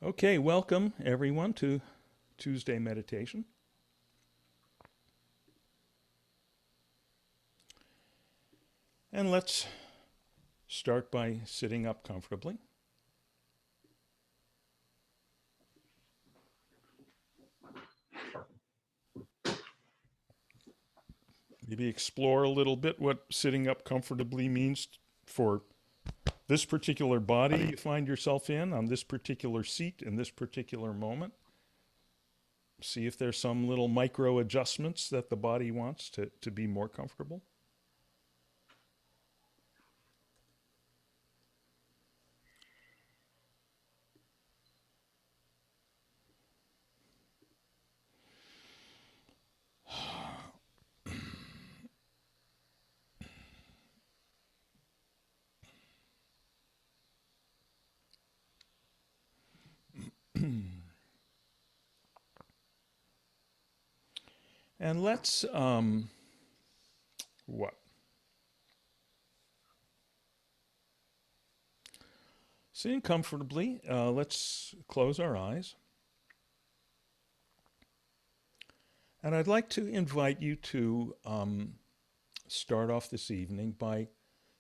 Okay, welcome everyone to Tuesday meditation. And let's start by sitting up comfortably. Maybe explore a little bit what sitting up comfortably means for this particular body you find yourself in, on this particular seat, in this particular moment. See if there's some little micro adjustments that the body wants to be more comfortable. And let's, what? Sitting comfortably, let's close our eyes. And I'd like to invite you to start off this evening by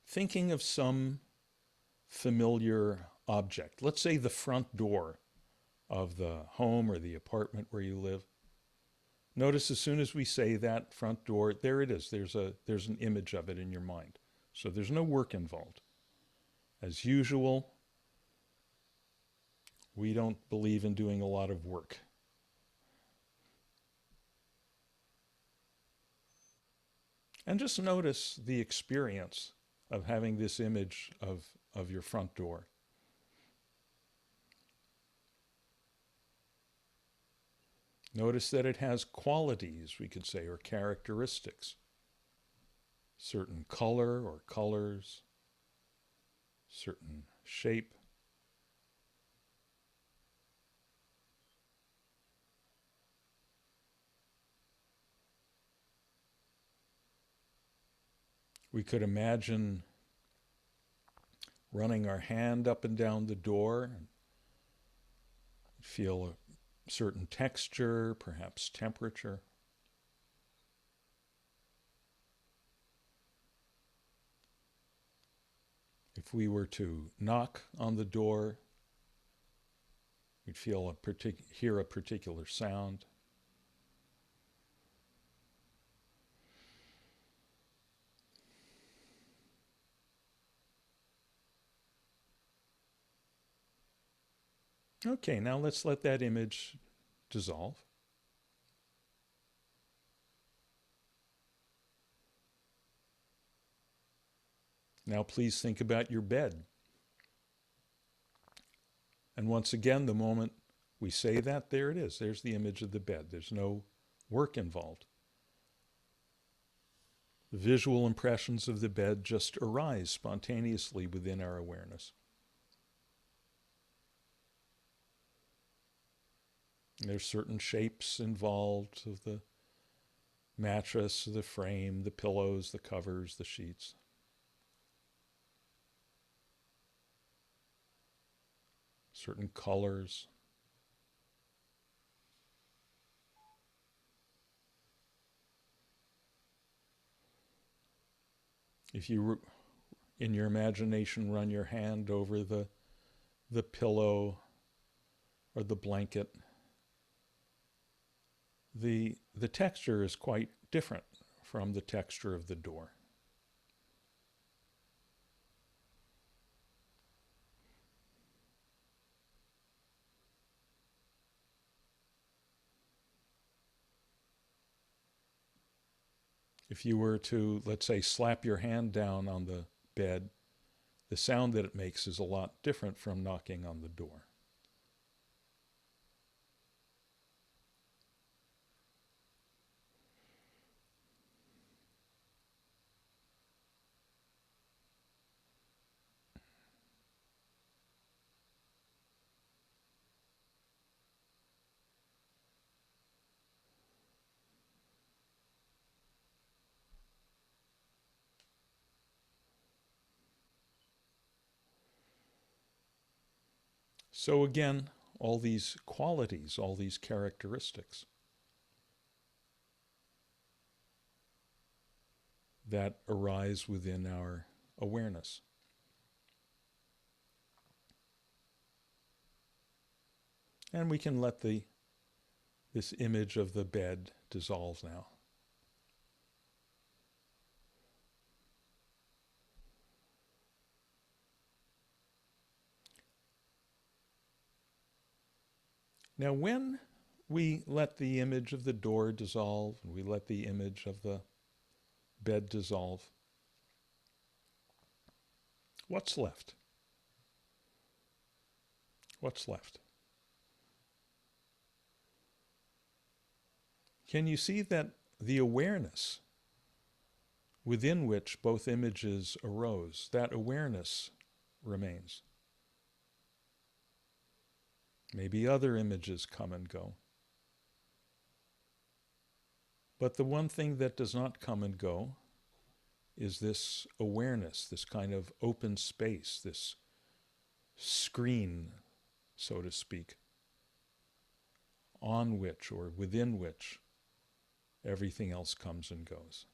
thinking of some familiar object. Let's say the front door of the home or the apartment where you live. Notice as soon as we say that front door, there it is. There's an image of it in your mind. So there's no work involved. As usual, we don't believe in doing a lot of work. And just notice the experience of having this image of your front door. Notice that it has qualities, we could say, or characteristics. Certain color or colors, certain shape. We could imagine running our hand up and down the door and feel a certain texture, perhaps temperature. If we were to knock on the door, we'd hear a particular sound. Okay, now let's let that image dissolve. Now please think about your bed. And once again, the moment we say that, there it is. There's the image of the bed. There's no work involved. The visual impressions of the bed just arise spontaneously within our awareness. There's certain shapes involved of the mattress, the frame, the pillows, the covers, the sheets. Certain colors. If you, in your imagination, run your hand over the pillow or the blanket, the texture is quite different from the texture of the door. If you were to, let's say, slap your hand down on the bed, the sound that it makes is a lot different from knocking on the door. So again, all these qualities, all these characteristics that arise within our awareness. And we can let this image of the bed dissolve now. Now, when we let the image of the door dissolve, and we let the image of the bed dissolve, what's left? What's left? Can you see that the awareness within which both images arose, that awareness remains? Maybe other images come and go. But the one thing that does not come and go is this awareness, this kind of open space, this screen, so to speak, on which or within which everything else comes and goes.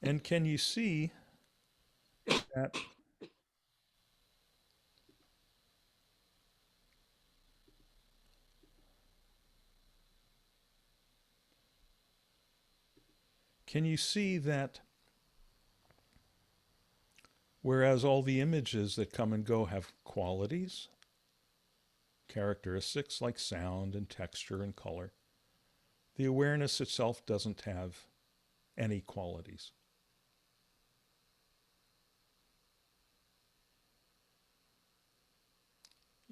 And can you see that whereas all the images that come and go have qualities, characteristics like sound and texture and color, the awareness itself doesn't have any qualities.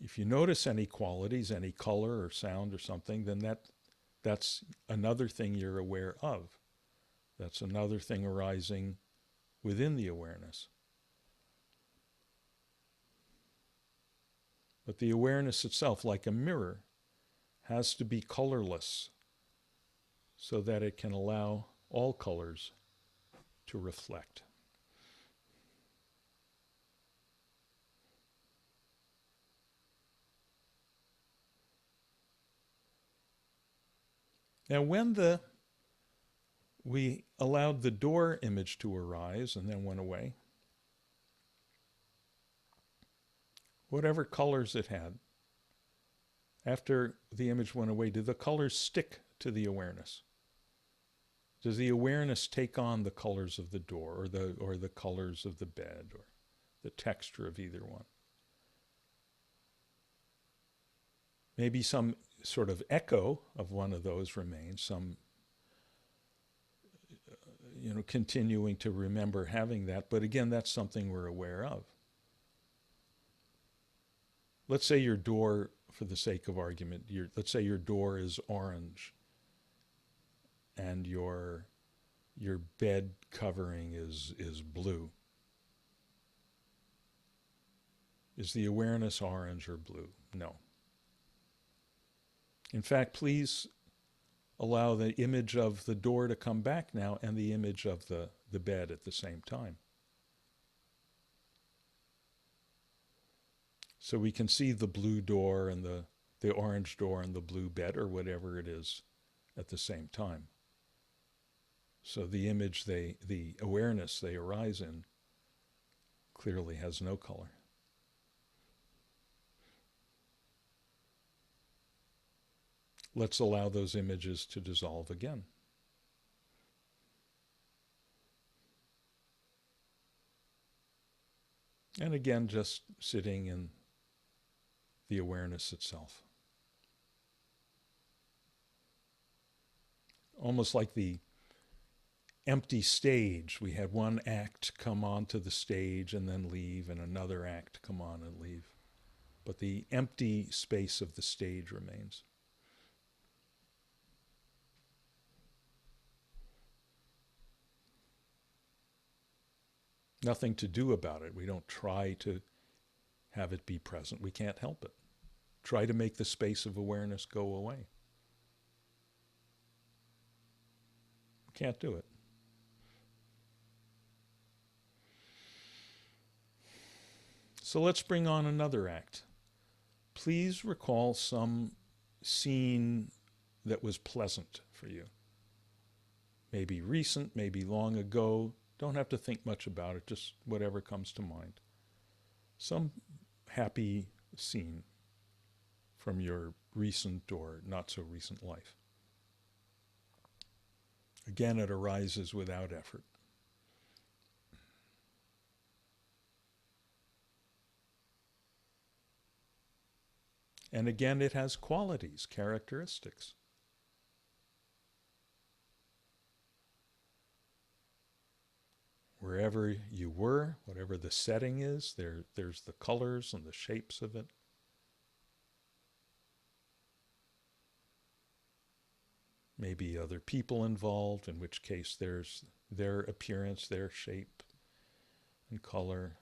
If you notice any qualities, any color or sound or something, then that's another thing you're aware of. That's another thing arising within the awareness. But the awareness itself, like a mirror, has to be colorless so that it can allow all colors to reflect. Now, when we allowed the door image to arise and then went away, whatever colors it had, after the image went away, did the colors stick to the awareness? Does the awareness take on the colors of the door or the colors of the bed or the texture of either one? Maybe some sort of echo of one of those remains, some continuing to remember having that, but again, that's something we're aware of. Let's say your door, for the sake of argument, let's say your door is orange and your bed covering is blue. Is the awareness orange or blue? No. In fact, please allow the image of the door to come back now and the image of the bed at the same time. So we can see the blue door and the orange door and the blue bed or whatever it is at the same time. So the image, the awareness they arise in clearly has no color. Let's allow those images to dissolve again. And again, just sitting in the awareness itself. Almost like the empty stage. We had one act come onto the stage and then leave, and another act come on and leave. But the empty space of the stage remains. Nothing to do about it. We don't try to have it be present. We can't help it. Try to make the space of awareness go away. We can't do it. So let's bring on another act. Please recall some scene that was pleasant for you. Maybe recent, maybe long ago. Don't have to think much about it, just whatever comes to mind. Some happy scene from your recent or not so recent life. Again, it arises without effort. And again, it has qualities, characteristics. Wherever you were, whatever the setting is, there's the colors and the shapes of it. Maybe other people involved, in which case there's their appearance, their shape and color.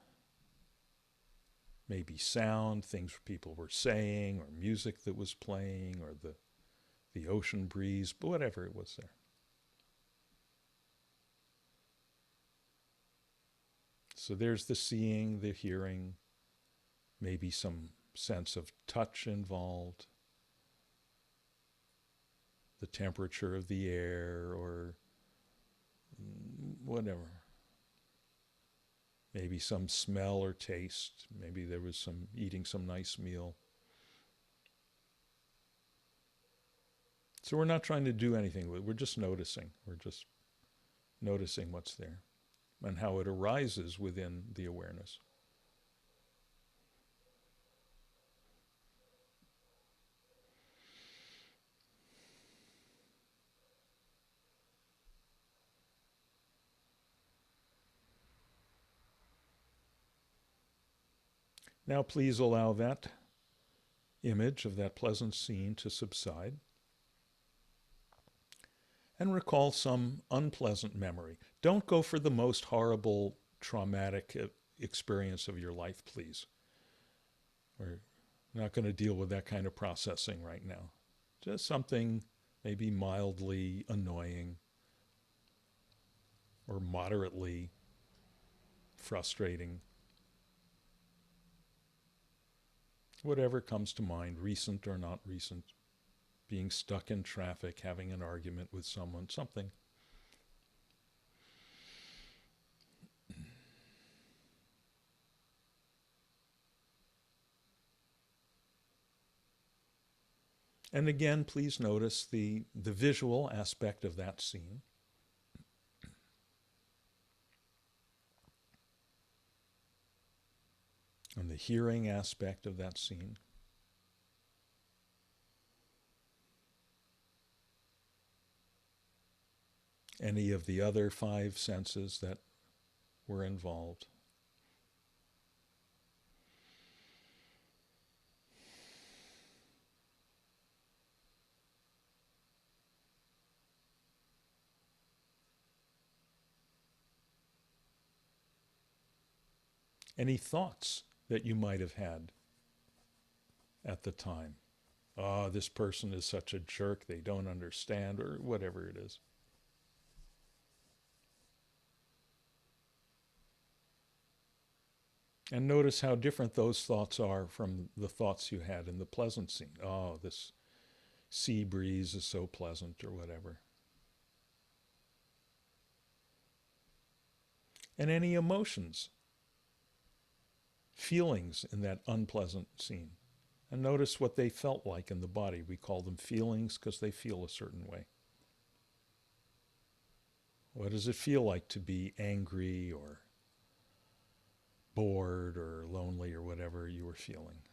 Maybe sound, things people were saying, or music that was playing, or the ocean breeze, but whatever it was there. So there's the seeing, the hearing, maybe some sense of touch involved, the temperature of the air, or whatever. Maybe some smell or taste. Maybe there was some eating some nice meal. So we're not trying to do anything with it. We're just noticing. We're just noticing what's there and how it arises within the awareness. Now please allow that image of that pleasant scene to subside and recall some unpleasant memory. Don't go for the most horrible, traumatic experience of your life, please. We're not going to deal with that kind of processing right now. Just something maybe mildly annoying or moderately frustrating. Whatever comes to mind, recent or not recent. Being stuck in traffic, having an argument with someone, something. And again, please notice the visual aspect of that scene. And the hearing aspect of that scene. Any of the other 5 senses that were involved. Any thoughts that you might have had at the time. Oh, this person is such a jerk, they don't understand, or whatever it is. And notice how different those thoughts are from the thoughts you had in the pleasant scene. Oh, this sea breeze is so pleasant, or whatever. And any emotions, feelings in that unpleasant scene. And notice what they felt like in the body. We call them feelings because they feel a certain way. What does it feel like to be angry or bored or lonely or whatever you were feeling?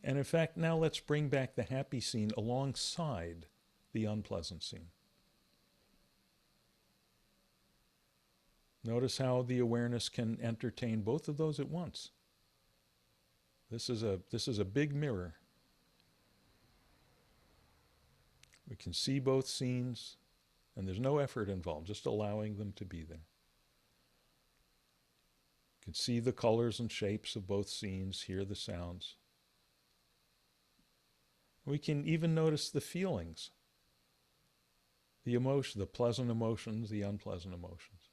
And in fact, now let's bring back the happy scene alongside the unpleasant scene. Notice how the awareness can entertain both of those at once. This is a big mirror. We can see both scenes, and there's no effort involved, just allowing them to be there. You can see the colors and shapes of both scenes, hear the sounds. We can even notice the feelings, the emotion, the pleasant emotions, the unpleasant emotions.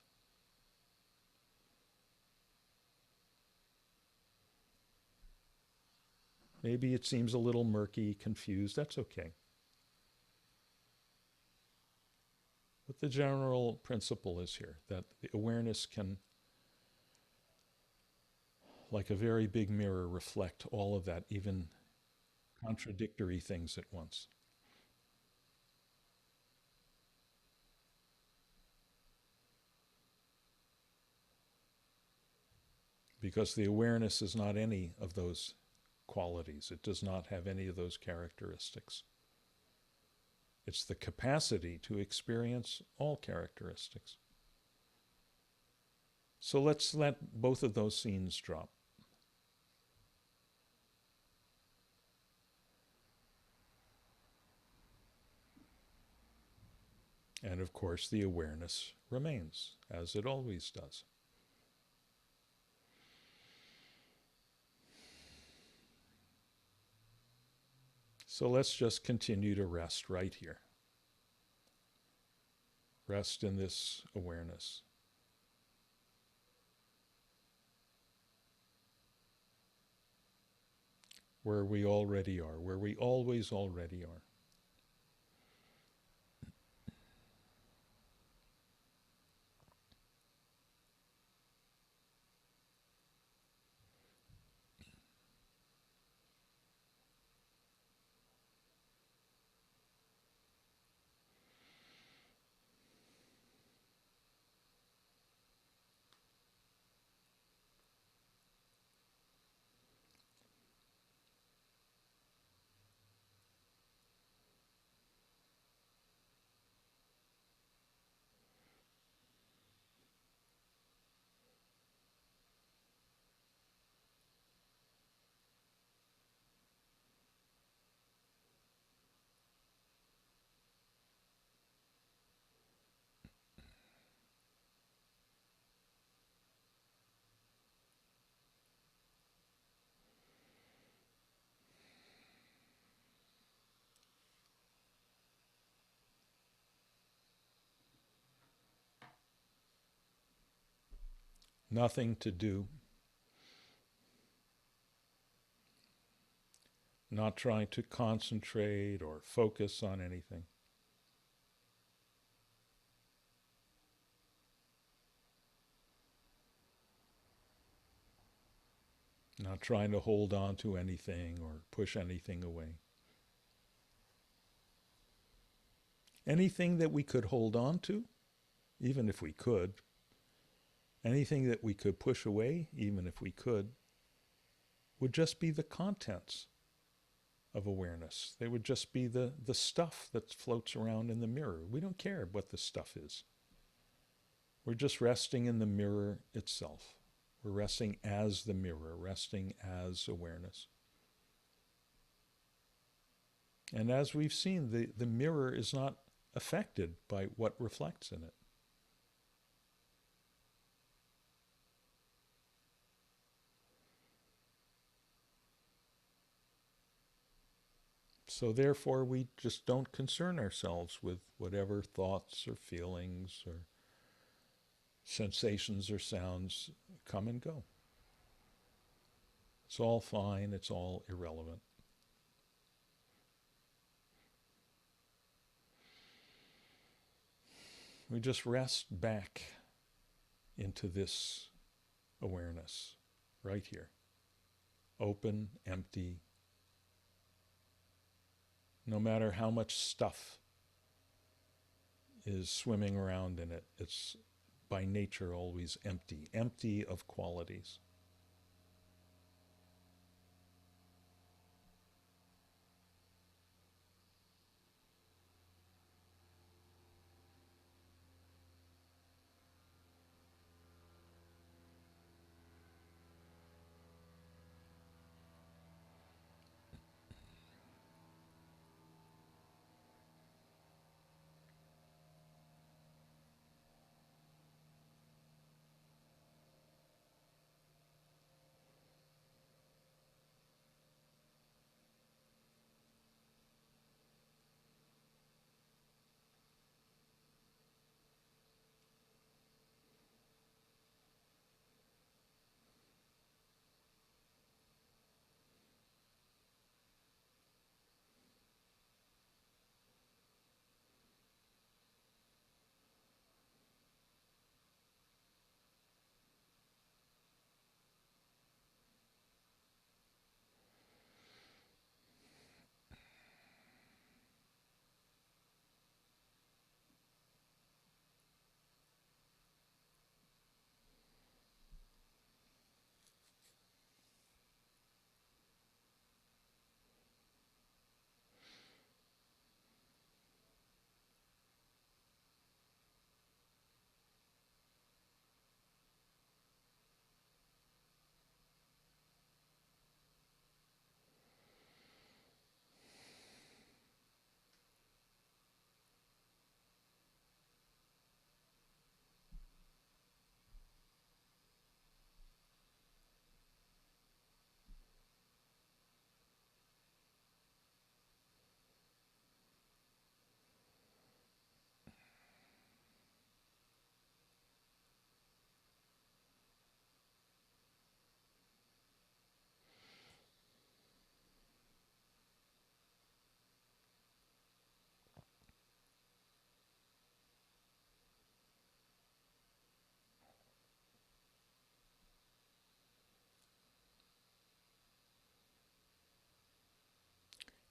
Maybe it seems a little murky, confused. That's okay. But the general principle is here that the awareness can, like a very big mirror, reflect all of that, even contradictory things at once. Because the awareness is not any of those qualities, it does not have any of those characteristics. It's the capacity to experience all characteristics. So let's let both of those scenes drop. And of course, the awareness remains, as it always does. So let's just continue to rest right here. Rest in this awareness. Where we already are, where we always already are. Nothing to do, not trying to concentrate or focus on anything. Not trying to hold on to anything or push anything away. Anything that we could hold on to, even if we could, anything that we could push away, even if we could, would just be the contents of awareness. They would just be the stuff that floats around in the mirror. We don't care what the stuff is. We're just resting in the mirror itself. We're resting as the mirror, resting as awareness. And as we've seen, the mirror is not affected by what reflects in it. So therefore, we just don't concern ourselves with whatever thoughts or feelings or sensations or sounds come and go. It's all fine, it's all irrelevant. We just rest back into this awareness right here. Open, empty. No matter how much stuff is swimming around in it, it's by nature always empty, empty of qualities.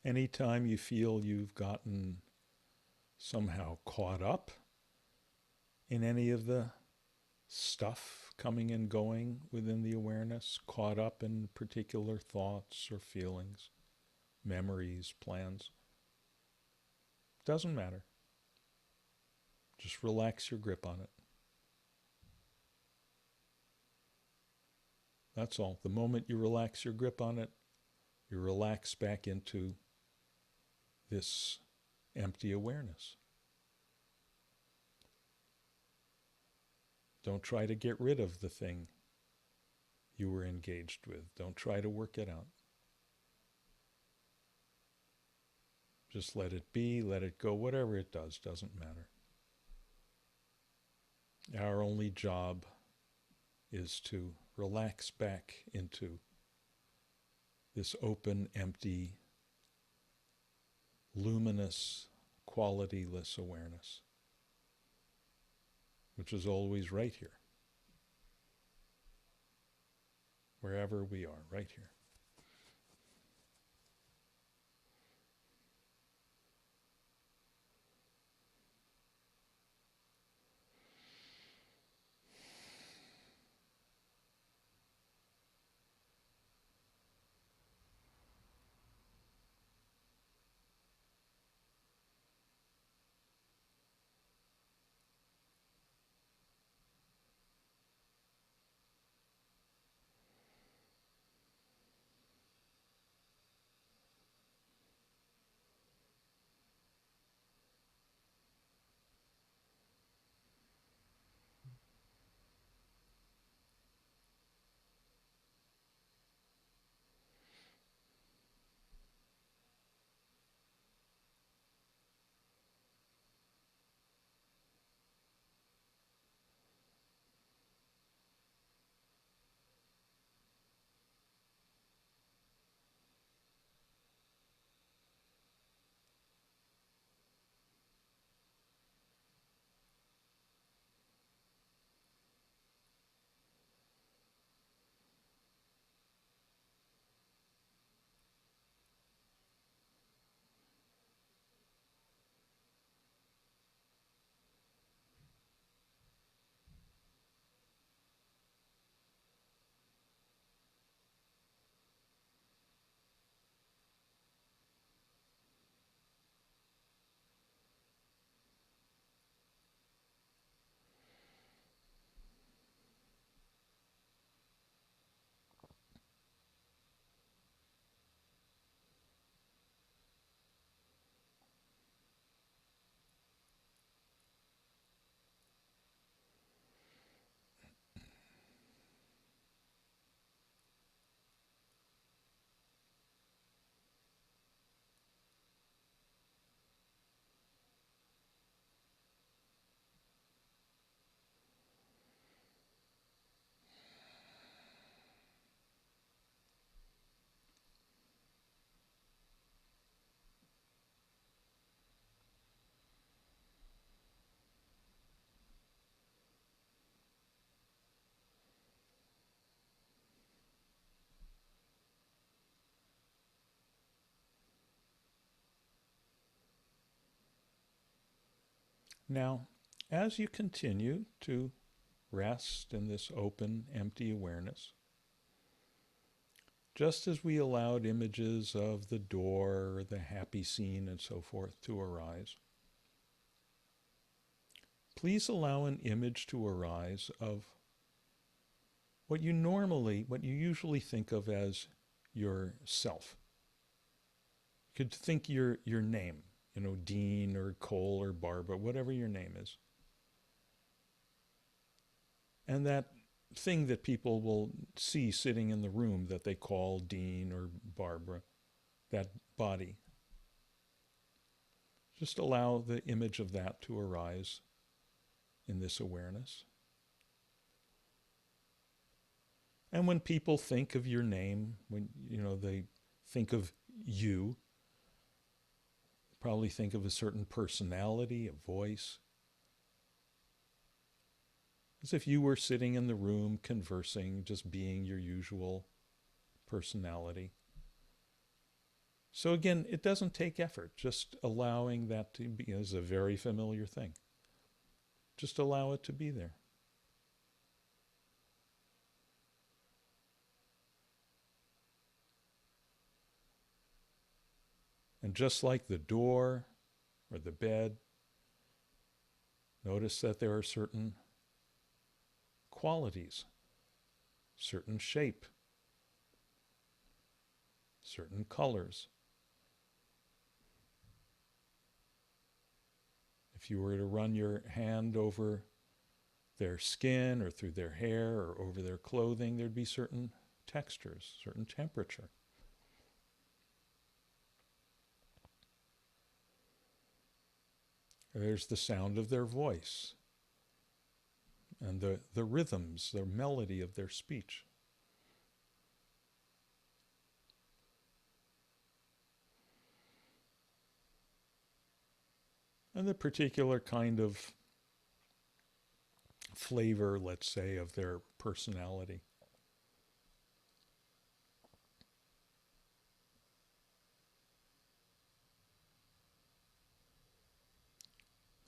Anytime you feel you've gotten somehow caught up in any of the stuff coming and going within the awareness, caught up in particular thoughts or feelings, memories, plans, doesn't matter. Just relax your grip on it. That's all. The moment you relax your grip on it, you relax back into this empty awareness. Don't try to get rid of the thing you were engaged with. Don't try to work it out. Just let it be, let it go, whatever it does, doesn't matter. Our only job is to relax back into this open, empty, luminous, qualityless awareness, which is always right here, wherever we are, right here. Now, as you continue to rest in this open, empty awareness, just as we allowed images of the door, the happy scene, and so forth to arise, please allow an image to arise of what you usually think of as your self. You could think your name, Dean or Cole or Barbara, whatever your name is. And that thing that people will see sitting in the room that they call Dean or Barbara, that body. Just allow the image of that to arise in this awareness. And when people think of your name, when they think of you, probably think of a certain personality, a voice, as if you were sitting in the room conversing, just being your usual personality. So again, it doesn't take effort. Just allowing that to be is a very familiar thing. Just allow it to be there. And just like the door or the bed, notice that there are certain qualities, certain shape, certain colors. If you were to run your hand over their skin or through their hair or over their clothing, there'd be certain textures, certain temperature. There's the sound of their voice and the rhythms, the melody of their speech. And the particular kind of flavor, let's say, of their personality.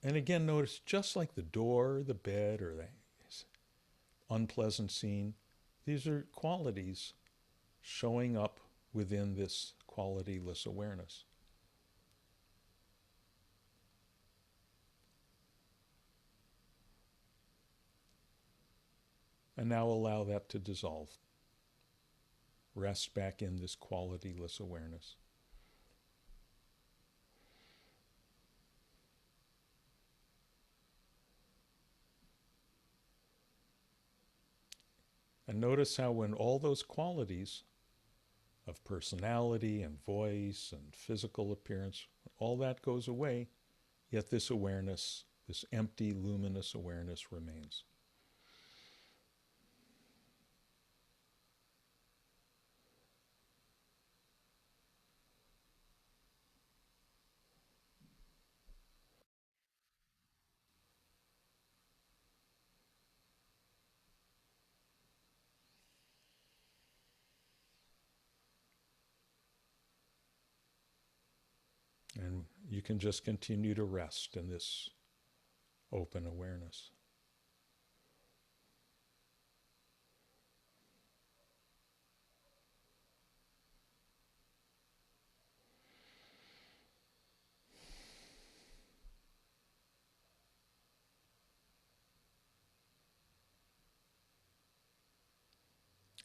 And again, notice just like the door, the bed, or the unpleasant scene, these are qualities showing up within this qualityless awareness. And now allow that to dissolve. Rest back in this qualityless awareness. And notice how when all those qualities of personality and voice and physical appearance, all that goes away, yet this awareness, this empty, luminous awareness remains. And you can just continue to rest in this open awareness.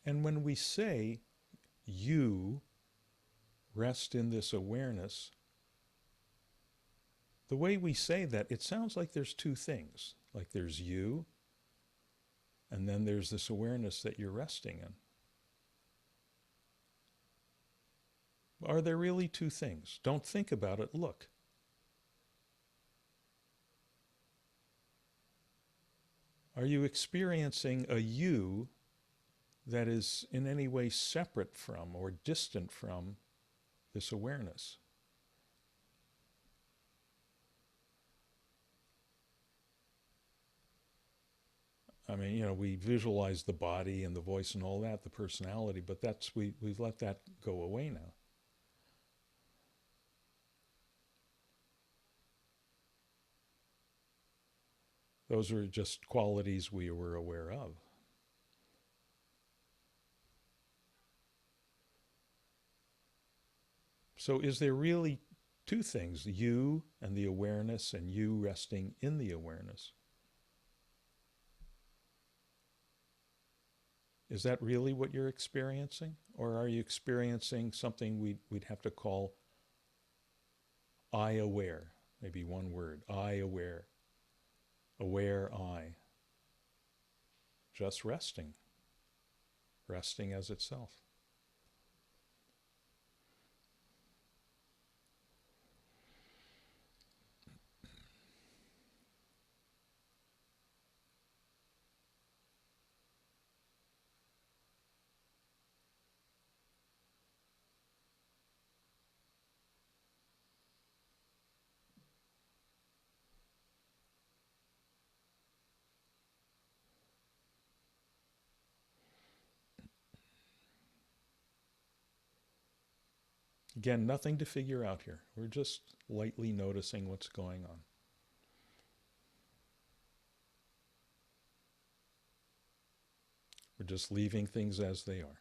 And when we say, you rest in this awareness, the way we say that, it sounds like there's two things. Like there's you, and then there's this awareness that you're resting in. Are there really two things? Don't think about it, look. Are you experiencing a you that is in any way separate from or distant from this awareness? I mean, we visualize the body and the voice and all that, the personality, but we've let that go away now. Those are just qualities we were aware of. So is there really two things, you and the awareness, and you resting in the awareness? Is that really what you're experiencing? Or are you experiencing something we'd have to call I aware? Maybe one word, I aware. Aware I. Just resting. Resting as itself. Again, nothing to figure out here. We're just lightly noticing what's going on. We're just leaving things as they are.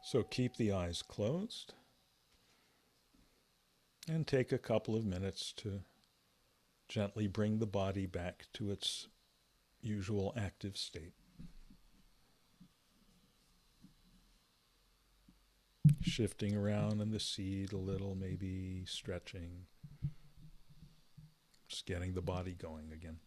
So keep the eyes closed and take a couple of minutes to gently bring the body back to its usual active state. Shifting around in the seat a little, maybe stretching, just getting the body going again.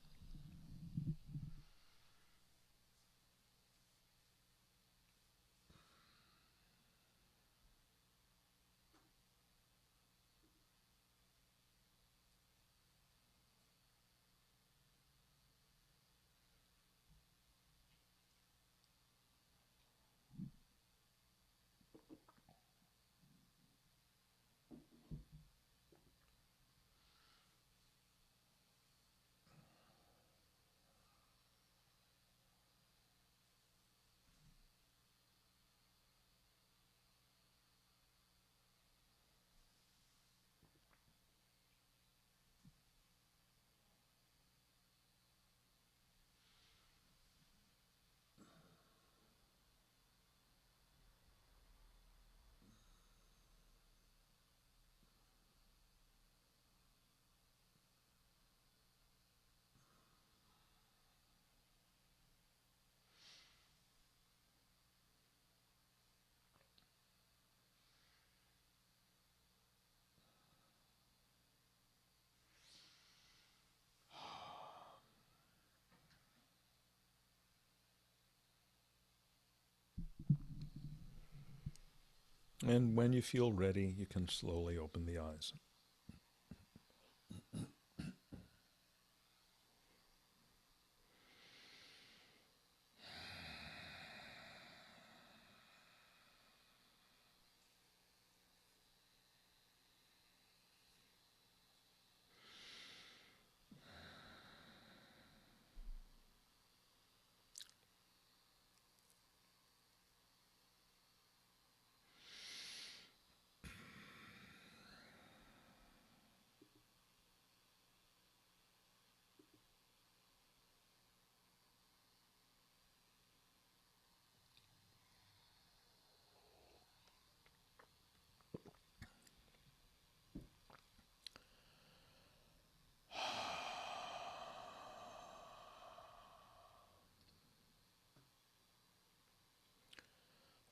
And when you feel ready, you can slowly open the eyes.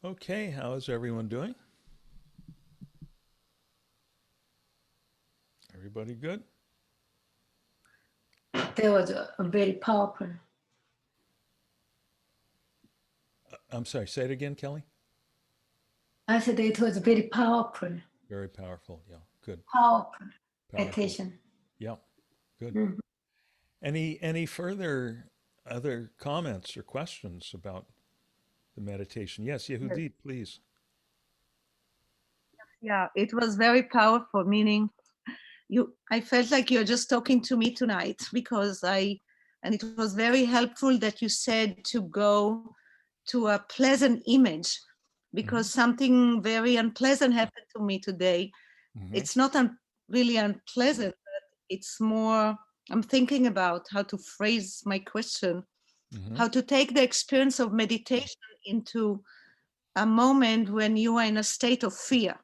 Okay, how is everyone doing? Everybody good? That was very powerful. I'm sorry, say it again, Kelly. I said it was very powerful, Very powerful. Yeah, good. powerful Powerful. meditation. Yeah, good. Mhm. Any further other comments or questions about the meditation? Yes, Yes. Yehudit, please. Yeah, it was very powerful, meaning I felt like you're just talking to me tonight and it was very helpful that you said to go to a pleasant image, because something very unpleasant happened to me today. Mm-hmm. It's not really unpleasant, but it's more, I'm thinking about how to phrase my question, Mm-hmm. how to take the experience of meditation into a moment when you are in a state of fear.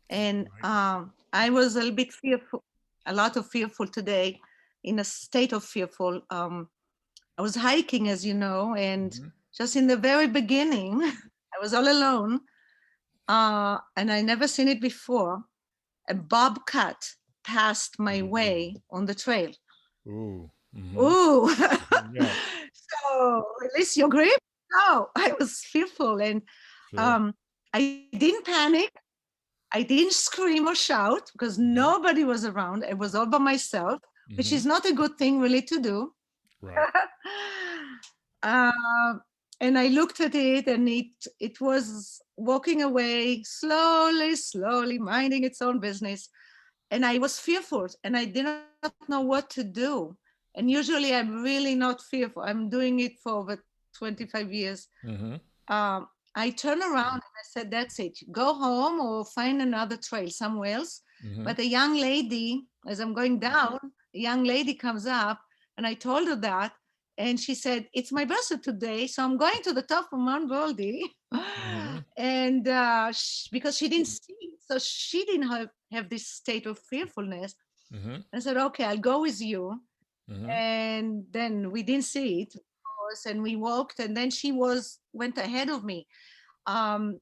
And I was a little bit fearful, a lot of fearful today, in a state of fearful. I was hiking, as you know, and just in the very beginning, I was all alone, and I never seen it before. A bobcat passed my way on the trail. Ooh. Mm-hmm. Ooh. Yeah. So release your grip. No, I was fearful, and Sure. I didn't panic. I didn't scream or shout because nobody was around. I was all by myself, which is not a good thing really to do. Right. And I looked at it, and it was walking away slowly, minding its own business. And I was fearful, and I did not know what to do. And usually I'm really not fearful. I'm doing it for over 25 years. Mm-hmm. I turned around and I said, that's it. Go home or find another trail somewhere else. Mm-hmm. But a young lady, as I'm going down, a young lady comes up, and I told her that. And she said, it's my birthday today, so I'm going to the top of Mount Goldie. And because she didn't see it, so she didn't have this state of fearfulness. I said, okay, I'll go with you. And then we didn't see it, of course, and we walked, and then she went ahead of me. And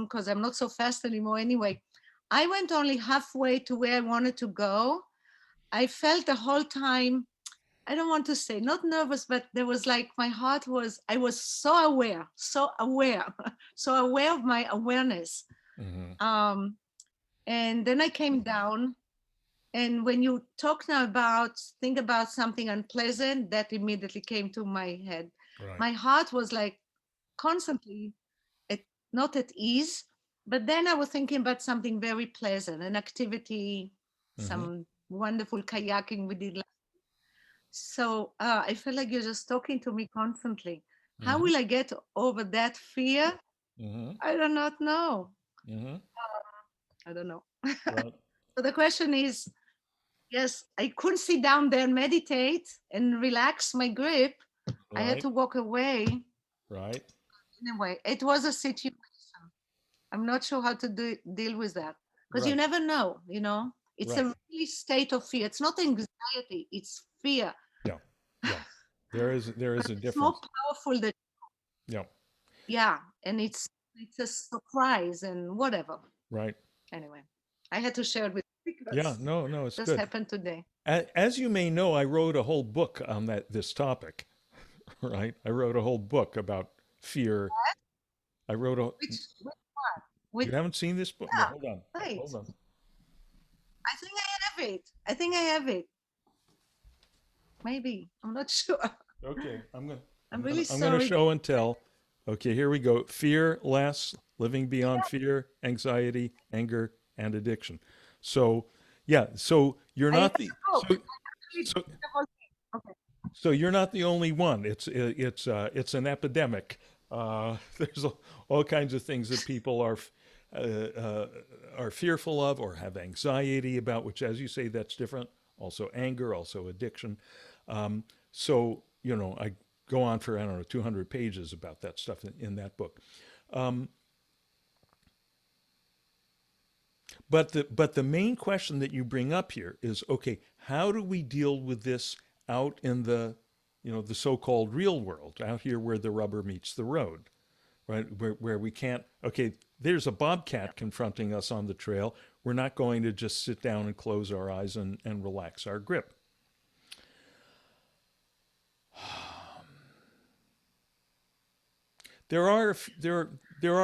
because I'm not so fast anymore anyway, I went only halfway to where I wanted to go. I felt the whole time, I don't want to say not nervous, but there was like my heart was, I was so aware, so aware of my awareness. And then I came down. And when you talk now think about something unpleasant, that immediately came to my head. Right. My heart was like constantly not at ease, but then I was thinking about something very pleasant, an activity, some wonderful kayaking we did. So I feel like you're just talking to me constantly. How will I get over that fear? I do not know. I don't know. Right. So the question is, yes, I couldn't sit down there and meditate and relax my grip. I had to walk away. Right. Anyway, it was a situation. I'm not sure how to deal with that, because you Right. never know, It's a Right. really state of fear. It's not anxiety, it's fear. Yeah. Yeah. There is But a it's more difference. powerful than, Yeah. yeah, and it's a surprise and whatever. Right. Anyway, I had to share it with you Yeah. because No, it's it just good. happened today. As you may know, I wrote a whole book on this topic. Right. I wrote a whole book about fear. I wrote a. Which one? Which, You haven't seen this book? No, yeah, hold on. right. Hold on. I think I have it. Maybe. I'm not sure. Okay. I'm really I'm gonna sorry. show and tell. Okay, here we go. Fear less, living beyond fear, anxiety, anger, and addiction. So, yeah. So you're I have not the the book. so Actually, so the whole thing. Okay. so you're not the only one. It's an epidemic. There's all kinds of things that people uh, uh, are fearful of or have anxiety about. Which, as you say, that's different. Also, anger, also addiction. So I go on for, I don't know, 200 pages about that stuff in that book. But the main question that you bring up here is, okay, how do we deal with this out in the so-called real world, out here where the rubber meets the road, right? Where we can't, okay, there's a bobcat confronting us on the trail. We're not going to just sit down and close our eyes and relax our grip. There are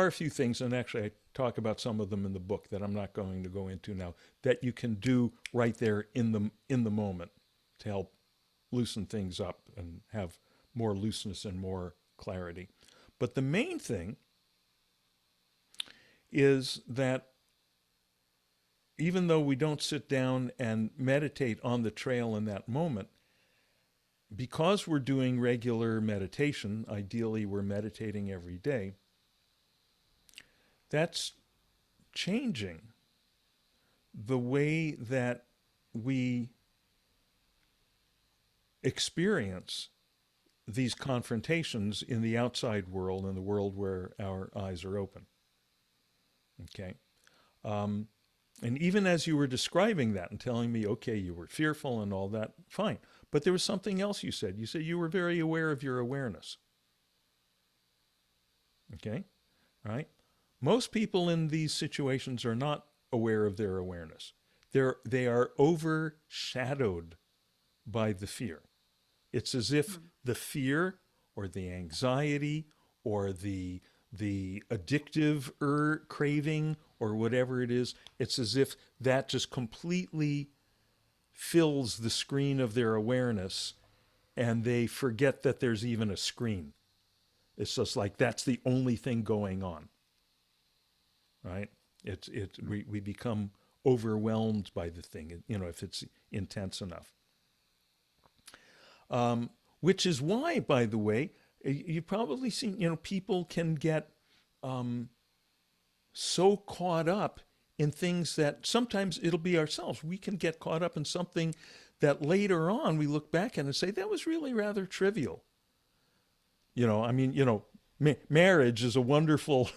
a few things, and actually I talk about some of them in the book that I'm not going to go into now, that you can do right there in the moment to help loosen things up and have more looseness and more clarity. But the main thing is that even though we don't sit down and meditate on the trail in that moment, because we're doing regular meditation, ideally we're meditating every day, that's changing the way that we experience these confrontations in the outside world, in the world where our eyes are open. Okay. Um, and even as you were describing that and telling me, okay, you were fearful and all that, fine. But there was something else you said. You said you were very aware of your awareness. Okay. All right. Most people in these situations are not aware of their awareness. They are overshadowed by the fear. It's as if the fear or the anxiety or the addictive craving or whatever it is, it's as if that just completely fills the screen of their awareness and they forget that there's even a screen. It's just like that's the only thing going on, right? We become overwhelmed by the thing, if it's intense enough. Which is why, by the way, you've probably seen, people can get so caught up in things that sometimes it'll be ourselves. We can get caught up in something that later on we look back at and say, that was really rather trivial. Marriage is a wonderful,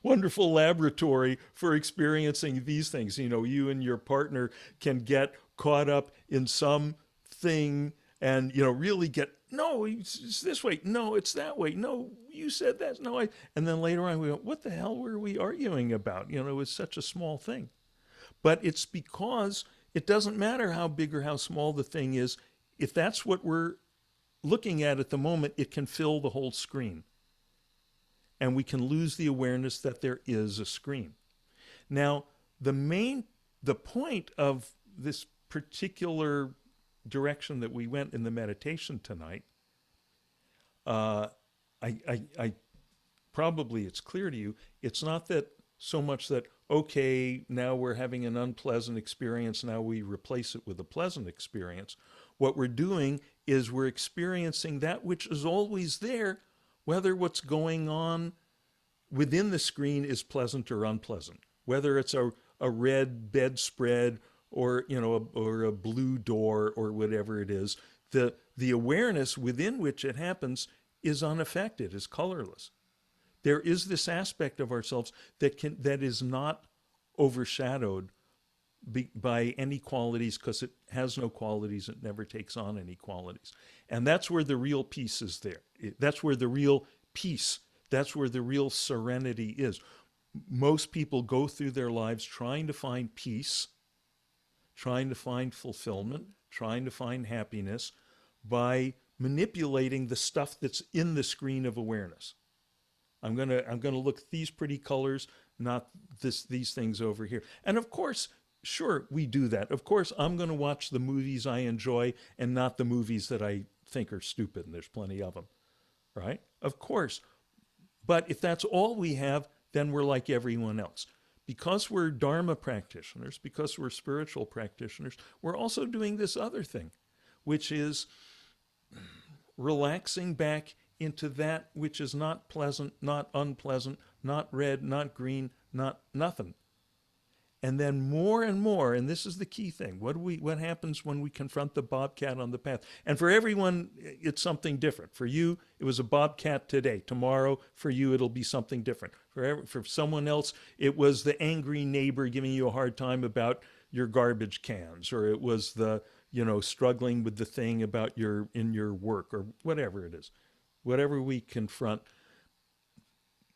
wonderful laboratory for experiencing these things. You and your partner can get caught up in something and really get, no, it's this way, no, it's that way, no, you said that, no, and then later on we go, what the hell were we arguing about? It was such a small thing. But it's because it doesn't matter how big or how small the thing is. If that's what we're looking at the moment, it can fill the whole screen. And we can lose the awareness that there is a screen. Now, the point of this particular direction that we went in the meditation tonight, I probably it's clear to you, it's not that so much that, okay, now we're having an unpleasant experience, now we replace it with a pleasant experience. What we're doing is we're experiencing that which is always there, whether what's going on within the screen is pleasant or unpleasant, whether it's a red bedspread or or a blue door or whatever it is. The awareness within which it happens is unaffected, is colorless. There is this aspect of ourselves that is not overshadowed by any qualities, because it has no qualities. It never takes on any qualities. And that's where the real peace is there. That's where the real peace, that's where the real serenity is. Most people go through their lives trying to find peace, trying to find fulfillment, trying to find happiness by manipulating the stuff that's in the screen of awareness. I'm gonna look at these pretty colors, not these things over here. And of course, sure, we do that. Of course, I'm gonna watch the movies I enjoy and not the movies that I think are stupid, and there's plenty of them, right? Of course. But if that's all we have, then we're like everyone else. Because we're Dharma practitioners, because we're spiritual practitioners, we're also doing this other thing, which is relaxing back into that which is not pleasant, not unpleasant, not red, not green, not nothing. And then more and more, and this is the key thing, what happens when we confront the bobcat on the path? And for everyone, it's something different. For you, it was a bobcat today. Tomorrow, for you, it'll be something different. For someone else, it was the angry neighbor giving you a hard time about your garbage cans, or it was the, struggling with the thing about in your work, or whatever it is. Whatever we confront,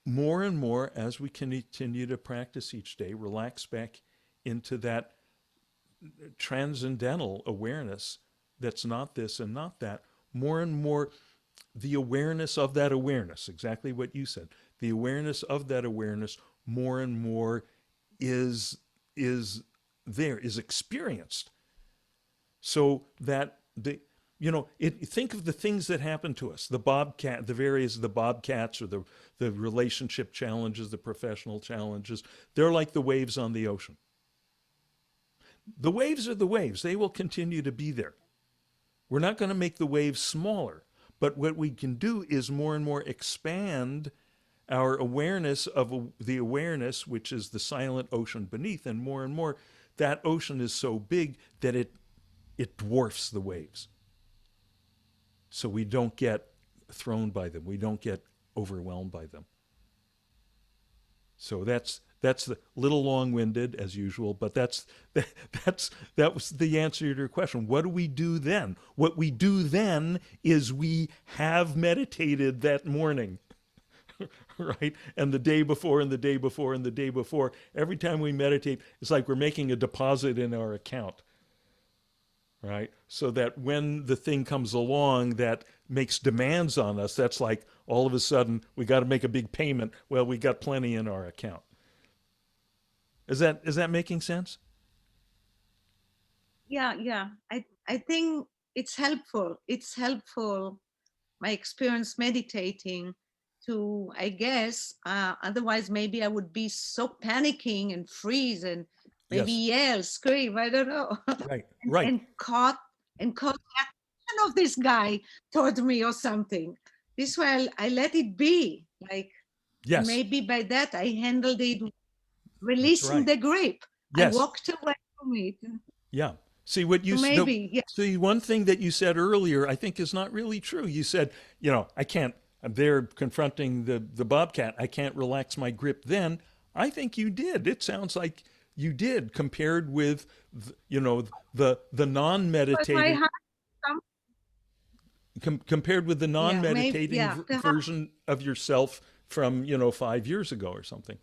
more and more as we continue to practice each day, relax back into that transcendental awareness that's not this and not that, more and more the awareness of that awareness, exactly what you said, the awareness of that awareness more and more is experienced. So that think of the things that happen to us, the bobcats, or the relationship challenges, the professional challenges. They're like the waves on the ocean. The waves are the waves. They will continue to be there. We're not going to make the waves smaller. But what we can do is more and more expand our awareness of the awareness, which is the silent ocean beneath, and more that ocean is so big that it dwarfs the waves. So we don't get thrown by them. We don't get overwhelmed by them. So that's the little long-winded as usual, but that was the answer to your question. What do we do then? What we do then is we have meditated that morning. Right? And the day before and the day before and the day before. Every time we meditate, it's like we're making a deposit in our account. Right? So that when the thing comes along that makes demands on us, that's like all of a sudden we got to make a big payment. Well, we got plenty in our account. Is that making sense? Yeah. I think it's helpful. It's helpful, my experience meditating, to, I guess, otherwise maybe I would be so panicking and freeze and maybe Yes. yell, scream, I don't know. Right. Right. and caught the attention of this guy toward me or something. This way I let it be. Like, and Yes. maybe by that I handled it, That's releasing right. the grip. I Yes. walked away from it. Yeah. See what you So maybe, yeah. see one thing that you said earlier I think is not really true. You said, I can't, I'm there confronting the bobcat. I can't relax my grip then. I think you did. It sounds like you did compared with the But my non-meditating heart, compared with the yeah, maybe, non-meditating yeah, version of yourself from 5 years ago or something.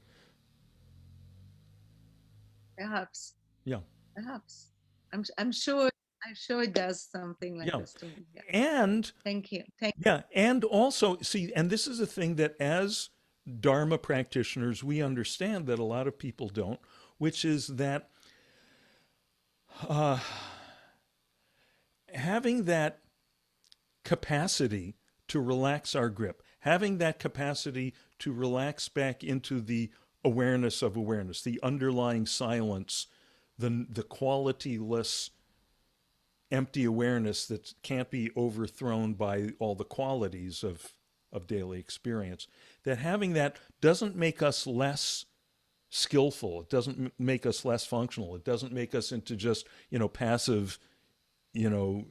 perhaps. Yeah. Perhaps. I'm sure it does something like Yeah. this to me. Yeah. And Thank you. yeah, and also see, and this is a thing that as Dharma practitioners we understand that a lot of people don't, which is that uh, having that capacity to relax our grip, having that capacity to relax back into the awareness of awareness, the underlying silence, the qualityless empty awareness that can't be overthrown by all the qualities of daily experience, that having that doesn't make us less skillful. It doesn't make us less functional. It doesn't make us into just, passive, you know,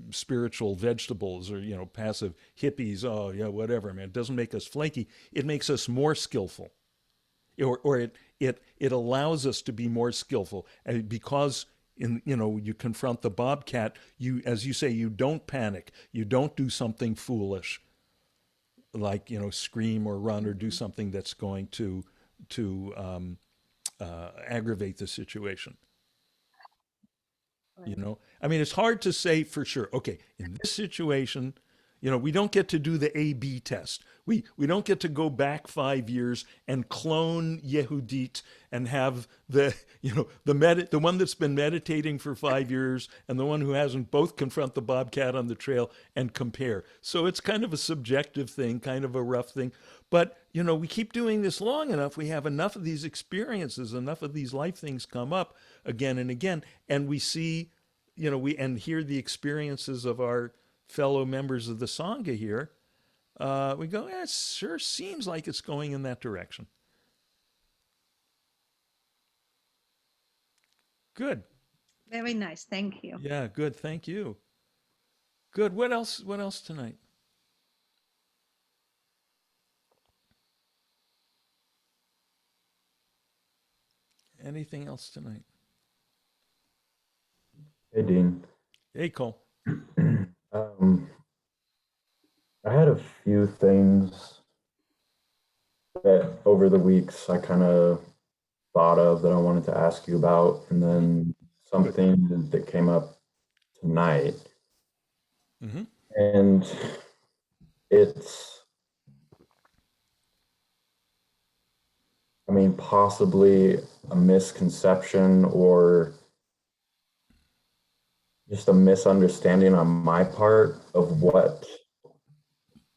spiritual vegetables or, passive hippies. Oh, yeah, whatever, man. It doesn't make us flaky. It makes us more skillful. Or it allows us to be more skillful. And because you confront the bobcat, as you say, you don't panic. You don't do something foolish like, scream or run or do something that's going to aggravate the situation. Right. I mean, it's hard to say for sure. Okay, in this situation, we don't get to do the A/B test. We don't get to go back 5 years and clone Yehudit and have the one that's been meditating for 5 years and the one who hasn't both confront the bobcat on the trail and compare. So it's kind of a subjective thing, kind of a rough thing. But we keep doing this long enough. We have enough of these experiences, enough of these life things come up again and again, and we see, we and hear the experiences of our fellow members of the Sangha here, we go, it sure seems like it's going in that direction. Good. Very nice. Thank you. Yeah, good. Thank you. Good. What else? What else tonight? Anything else tonight? Hey, Dean. Hey, Cole. Um, I had a few things that over the weeks I kind of thought of that I wanted to ask you about, and then something that came up tonight. Mm-hmm. And it's, possibly a misconception or just a misunderstanding on my part of what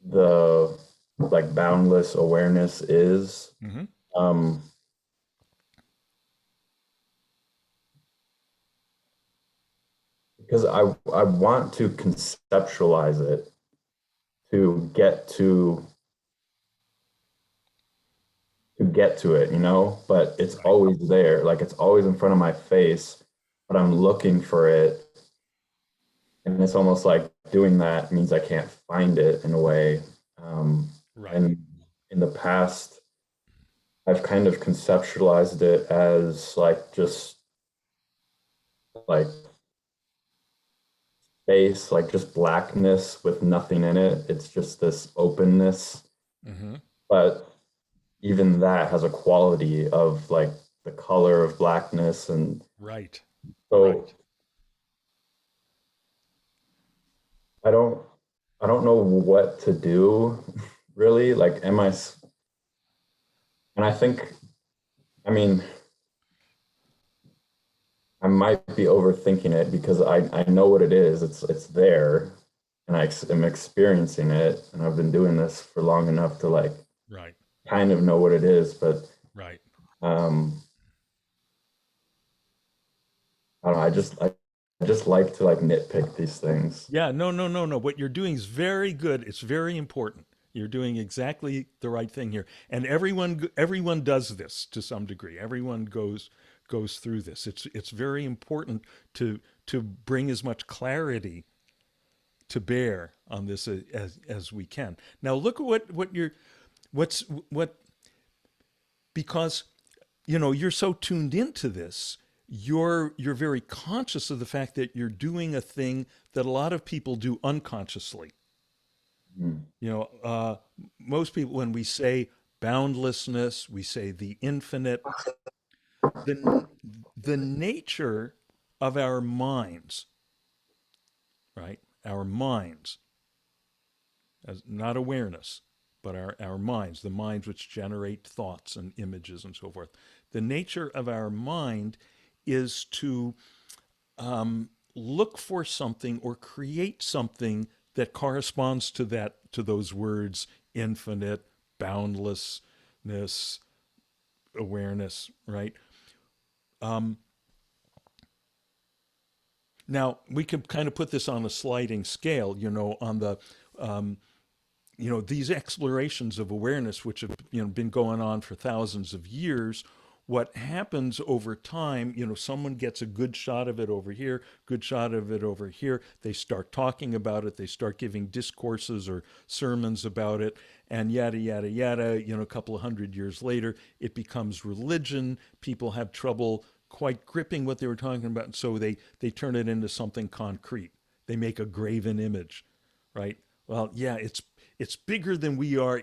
the boundless awareness is. Mm-hmm. because I want to conceptualize it to get to it, you know, but it's Right. always there. Like it's always in front of my face, but I'm looking for it. And it's almost like doing that means I can't find it in a way. Right. And in the past, I've kind of conceptualized it as like just like space, like just blackness with nothing in it. It's just this openness. Mm-hmm. But even that has a quality of like the color of blackness. And Right. so Right. I don't I don't know what to do really. Like and I think I mean I might be overthinking it because I know what it is. It's there and am experiencing it and I've been doing this for long enough to like Right. kind of know what it is, but Right. um I don't know, I just like to like nitpick these things. Yeah, no, no, no, no. What you're doing is very good. It's very important. You're doing exactly the right thing here. And everyone does this to some degree. Everyone goes through this. It's very important to bring as much clarity to bear on this as we can. Now look at what's what because you're so tuned into this, you're very conscious of the fact that you're doing a thing that a lot of people do unconsciously. Mm. you know uh, Most people, when we say boundlessness, we say the infinite. The the nature of our minds, right, our minds, as not awareness, but our minds, the minds which generate thoughts and images and so forth. The nature of our mind is to look for something or create something that corresponds to those words: infinite, boundlessness, awareness, right? Now we could kind of put this on a sliding scale, on the these explorations of awareness, which have been going on for thousands of years. What happens over time, someone gets a good shot of it over here, good shot of it over here. They start talking about it. They start giving discourses or sermons about it, and yada yada yada. A couple of hundred years later, it becomes religion. People have trouble quite gripping what they were talking about, and so they turn it into something concrete. They make a graven image, right? Well, yeah, it's bigger than we are.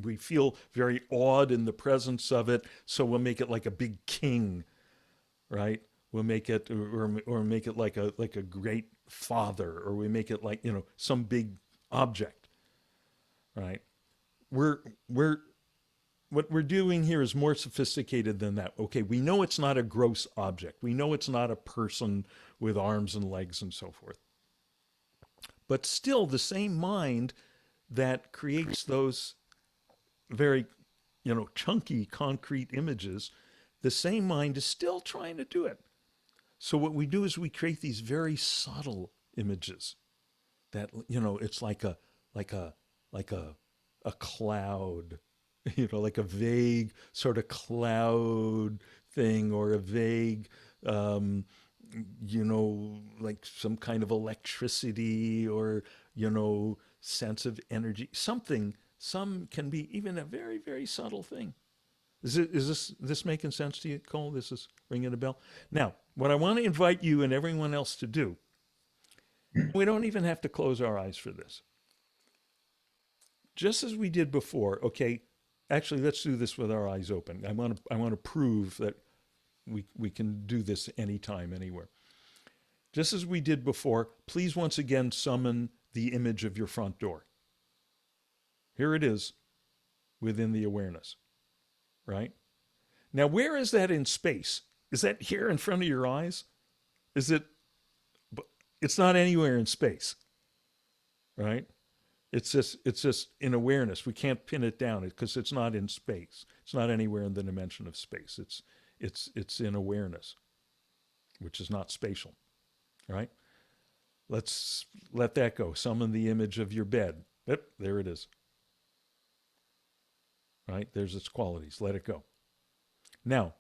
We feel very awed in the presence of it, so we'll make it like a big king, right? We'll make it, or make it like a great father, or we make it like some big object, right? We're we're What we're doing here is more sophisticated than that. Okay, we know it's not a gross object. We know it's not a person with arms and legs and so forth. But still, the same mind that creates those very, chunky concrete images, the same mind is still trying to do it. So what we do is we create these very subtle images that, it's like a like a cloud, like a vague sort of cloud thing, or a vague like some kind of electricity, or sense of energy, something. Some can be even a very, very subtle thing. Is this making sense to you, Cole? This is ringing a bell. Now, what I want to invite you and everyone else to do, we don't even have to close our eyes for this. Just as we did before, okay, actually let's do this with our eyes open. I want to prove that we can do this anytime, anywhere. Just as we did before, please once again summon the image of your front door. Here it is within the awareness, right? Now, where is that in space? Is that here in front of your eyes? Is it? It's not anywhere in space, right? It's just in awareness. We can't pin it down because it's not in space. It's not anywhere in the dimension of space. It's in awareness, which is not spatial, right? Let's let that go. Summon the image of your bed. Yep, there it is. Right? There's its qualities. Let it go. Now,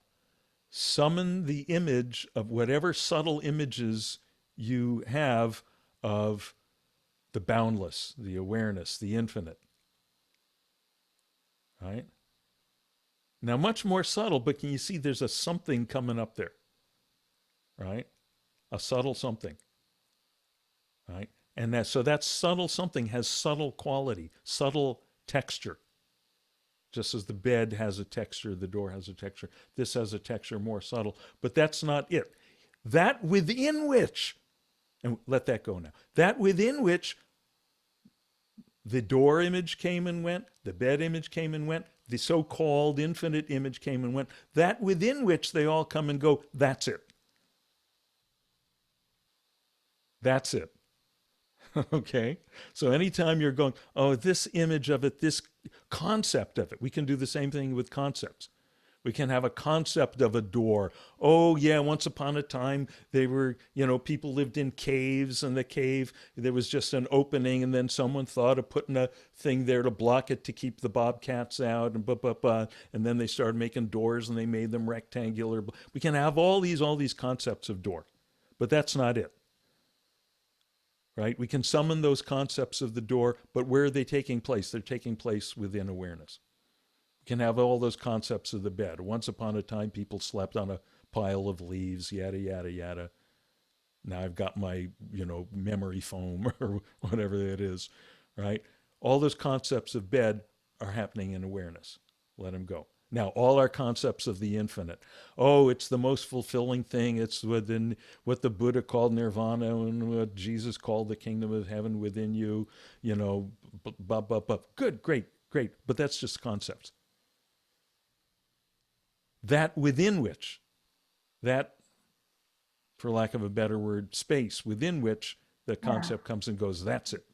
summon the image of whatever subtle images you have of the boundless, the awareness, the infinite. Right? Now, much more subtle, but can you see there's a something coming up there? Right? A subtle something. Right? And that subtle something has subtle quality, subtle texture. Just as the bed has a texture, the door has a texture. This has a texture more subtle, but that's not it. That within which, and let that go now, that within which the door image came and went, the bed image came and went, the so-called infinite image came and went, that within which they all come and go, that's it. That's it. Okay? So anytime you're going, oh, this image of it, this concept of it, we can do the same thing with concepts. We can have a concept of a door. Oh, yeah, once upon a time, they were, people lived in caves, and the cave, there was just an opening, and then someone thought of putting a thing there to block it to keep the bobcats out, and and then they started making doors, and they made them rectangular. We can have all these concepts of door, but that's not it. Right? We can summon those concepts of the door, but where are they taking place? They're taking place within awareness. We can have all those concepts of the bed. Once upon a time, people slept on a pile of leaves, yada, yada, yada. Now I've got my, memory foam or whatever it is, right? All those concepts of bed are happening in awareness. Let them go. Now, all our concepts of the infinite. Oh, it's the most fulfilling thing. It's within what the Buddha called nirvana and what Jesus called the kingdom of heaven within you, Good, great. But that's just concepts. That within which, that, for lack of a better word, space within which the concept comes and goes, that's it.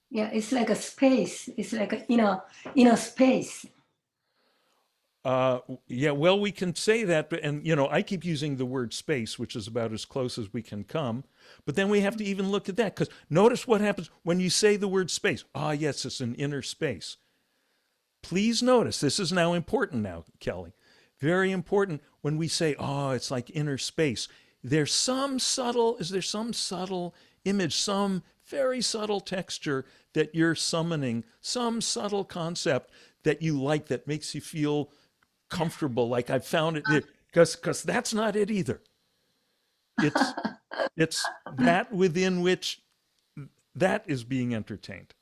Yeah, it's like a space. It's like a inner space. Yeah, well, we can say that, but I keep using the word space, which is about as close as we can come. But then we have to even look at that, because notice what happens when you say the word space. Ah, yes, it's an inner space. Please notice, this is now important now, Kelly. Very important when we say, oh, it's like inner space. Is there some subtle image, some very subtle texture that you're summoning, some subtle concept that you like, that makes you feel comfortable, like I found it, because that's not it either. It's that within which that is being entertained.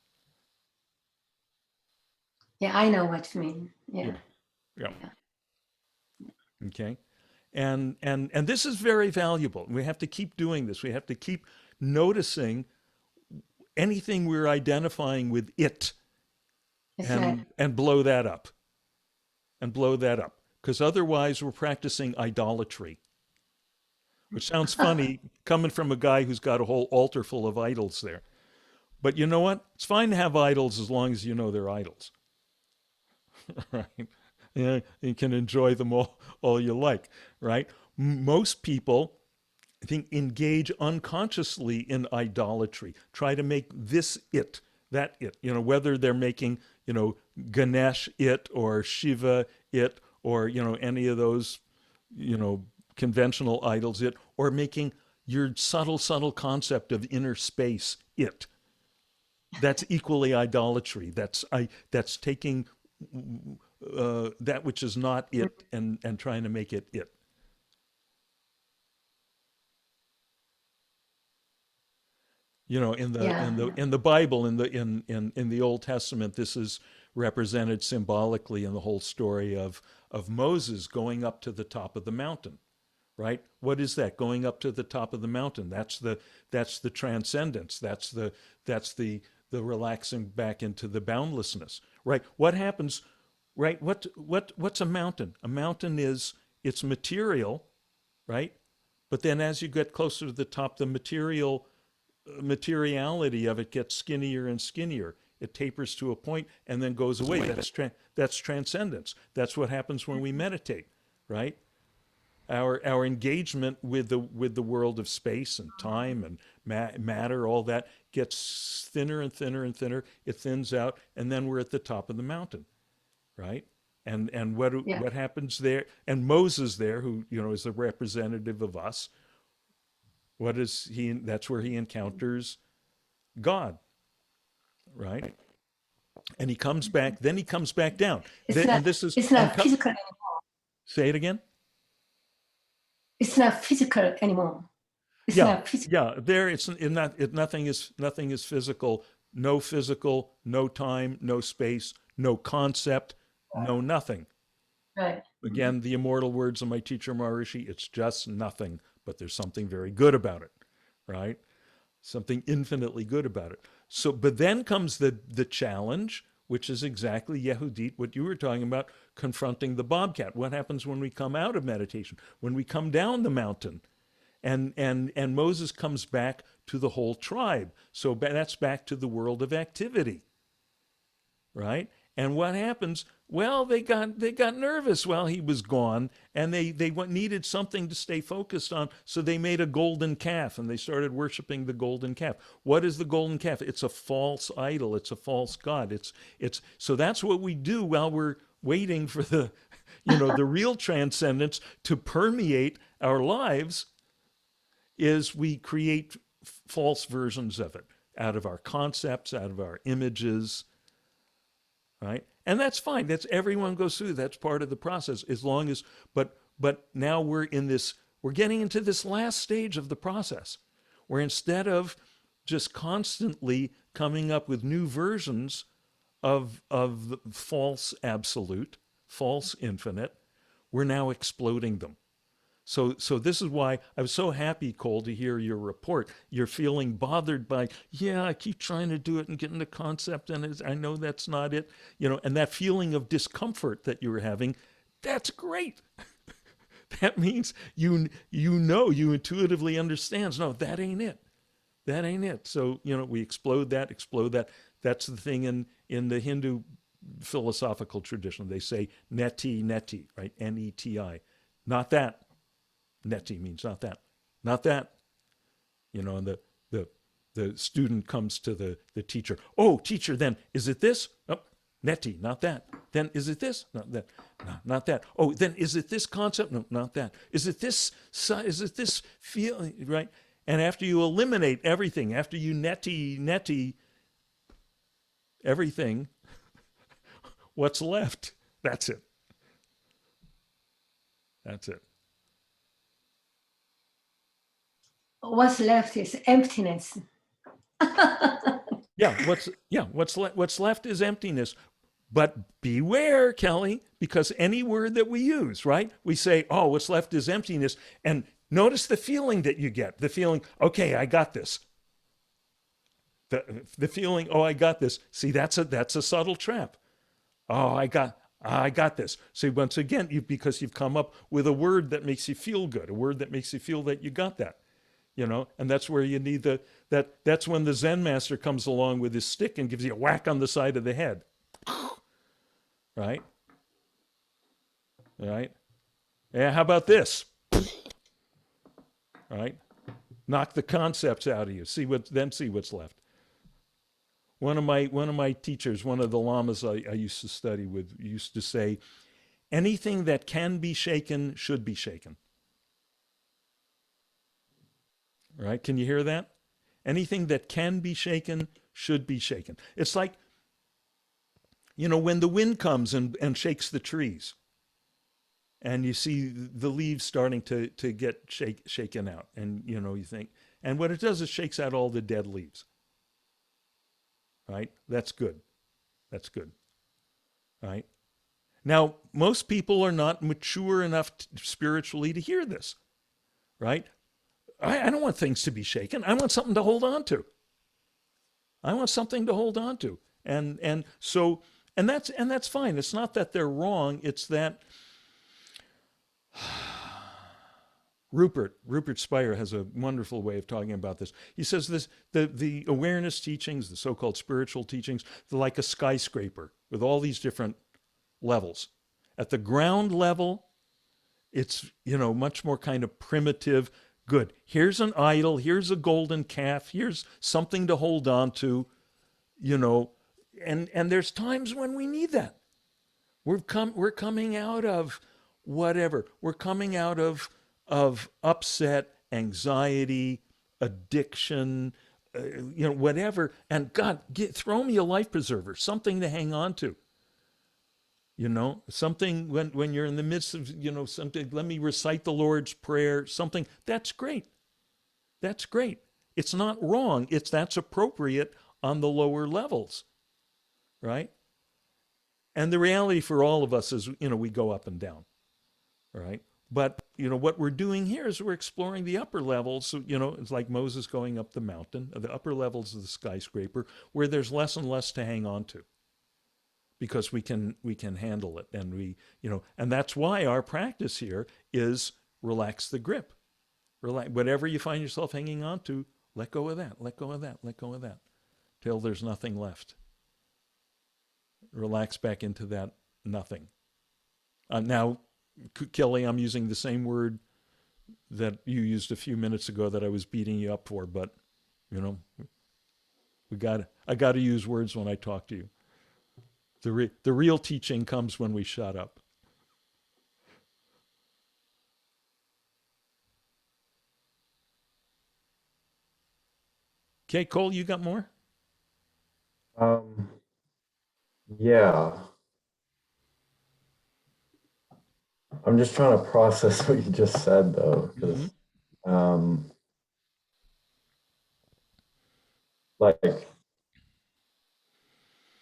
Yeah, I know what you mean. Yeah. Yeah. Okay. And this is very valuable. We have to keep doing this. We have to keep noticing anything we're identifying with it, and blow that up. Because otherwise we're practicing idolatry, which sounds funny coming from a guy who's got a whole altar full of idols there. But you know what? It's fine to have idols as long as you know they're idols. Right? Yeah, you can enjoy them all you like, right? Most people, I think, engage unconsciously in idolatry, try to make this it, that it, whether they're making, Ganesh it, or Shiva it, or, any of those, conventional idols it, or making your subtle concept of inner space it. That's equally idolatry. That's taking that which is not it and trying to make it it. In the Bible, in the Old Testament, this is represented symbolically in the whole story of Moses going up to the top of the mountain. Right? What is that? Going up to the top of the mountain. That's the transcendence. That's the relaxing back into the boundlessness. Right? What happens? Right? What's a mountain? A mountain is, it's material, right? But then as you get closer to the top, the materiality of it gets skinnier and skinnier. It tapers to a point and then goes away. That's transcendence. That's what happens when we meditate, right? our engagement with the world of space and time and matter, all that gets thinner and thinner and thinner. It thins out, and then we're at the top of the mountain, right? And Yeah. what happens there? And Moses there, who is the representative of us. What is he? That's where he encounters God, right? And he comes back. Then he comes back down. It's And not. this is It's not physical anymore. say it again. It's not physical anymore. It's Yeah, not physical. yeah. There, it's in not. Nothing is physical. No physical. No time. No space. No concept. No nothing. Right. Again, the immortal words of my teacher Maharishi. It's just nothing, but there's something very good about it, right? Something infinitely good about it. So, but then comes the challenge, which is exactly Yehudit, what you were talking about, confronting the bobcat. What happens when we come out of meditation? When we come down the mountain, and Moses comes back to the whole tribe. So that's back to the world of activity, right? And what happens? Well, they got nervous while he was gone, and they needed something to stay focused on. So they made a golden calf, and they started worshiping the golden calf. What is the golden calf? It's a false idol. It's a false god. It's so that's what we do while we're waiting for the the real transcendence to permeate our lives. Is we create false versions of it out of our concepts, out of our images, right? And that's fine. That's everyone goes through. That's part of the process. As long as, but now we're getting into this last stage of the process, where instead of just constantly coming up with new versions of the false absolute, false infinite, we're now exploding them. So this is why I was so happy, Cole, to hear your report. You're feeling bothered by, I keep trying to do it and get into concept, and I know that's not it, and that feeling of discomfort that you were having, that's great. That means you intuitively understands, no, that ain't it. That ain't it. So, we explode that. That's the thing in the Hindu philosophical tradition. They say neti, right? N-E-T-I. Not that. Neti means not that. Not that. And the student comes to the teacher. Oh, teacher, then is it this? Oh, neti, not that. Then is it this? Not that. No, not that. Oh, then is it this concept? No, not that. Is it this feeling, right? And after you eliminate everything, after you neti everything, what's left? That's it. That's it. What's left is emptiness. What's left is emptiness. But beware, Kelly, because any word that we use, right? We say, oh, what's left is emptiness. And notice the feeling that you get. The feeling, okay, I got this. The feeling, oh, I got this. See, that's a subtle trap. Oh, I got this. See, once again, because you've come up with a word that makes you feel good, a word that makes you feel that you got that. And that's where you need that's when the Zen master comes along with his stick and gives you a whack on the side of the head. Right? Right? Yeah, how about this? Right? Knock the concepts out of you. See what's left. One of my teachers, one of the lamas I used to study with, used to say, anything that can be shaken should be shaken. Right? Can you hear that? Anything that can be shaken should be shaken. It's like, when the wind comes and shakes the trees, and you see the leaves starting to get shaken out, and you think, and what it does is shakes out all the dead leaves. Right? That's good. That's good. Right? Now, most people are not mature enough spiritually to hear this. Right? I don't want things to be shaken. I want something to hold on to. I want something to hold on to. And that's fine. It's not that they're wrong. It's that Rupert Spire has a wonderful way of talking about this. He says this: the awareness teachings, the so-called spiritual teachings, they're like a skyscraper with all these different levels. At the ground level, It's, much more kind of primitive. Good. Here's an idol. Here's a golden calf. Here's something to hold on to, you know, and there's times when we need that. We're coming out of whatever. We're coming out of upset, anxiety, addiction, whatever. And God, throw me a life preserver, something to hang on to. Something when you're in the midst of, something, let me recite the Lord's Prayer, something, that's great. That's great. It's not wrong. That's appropriate on the lower levels, right? And the reality for all of us is, we go up and down, right? But, what we're doing here is we're exploring the upper levels. So, it's like Moses going up the mountain, the upper levels of the skyscraper, where there's less and less to hang on to, because we can handle it. And and that's why our practice here is relax the grip. Relax, whatever you find yourself hanging on to, let go of that, let go of that, let go of that, till there's nothing left. Relax back into that nothing. Now, Kelly, I'm using the same word that you used a few minutes ago that I was beating you up for, but I got to use words when I talk to you. The real teaching comes when we shut up. Okay, Cole, you got more? Yeah. I'm just trying to process what you just said, though, because like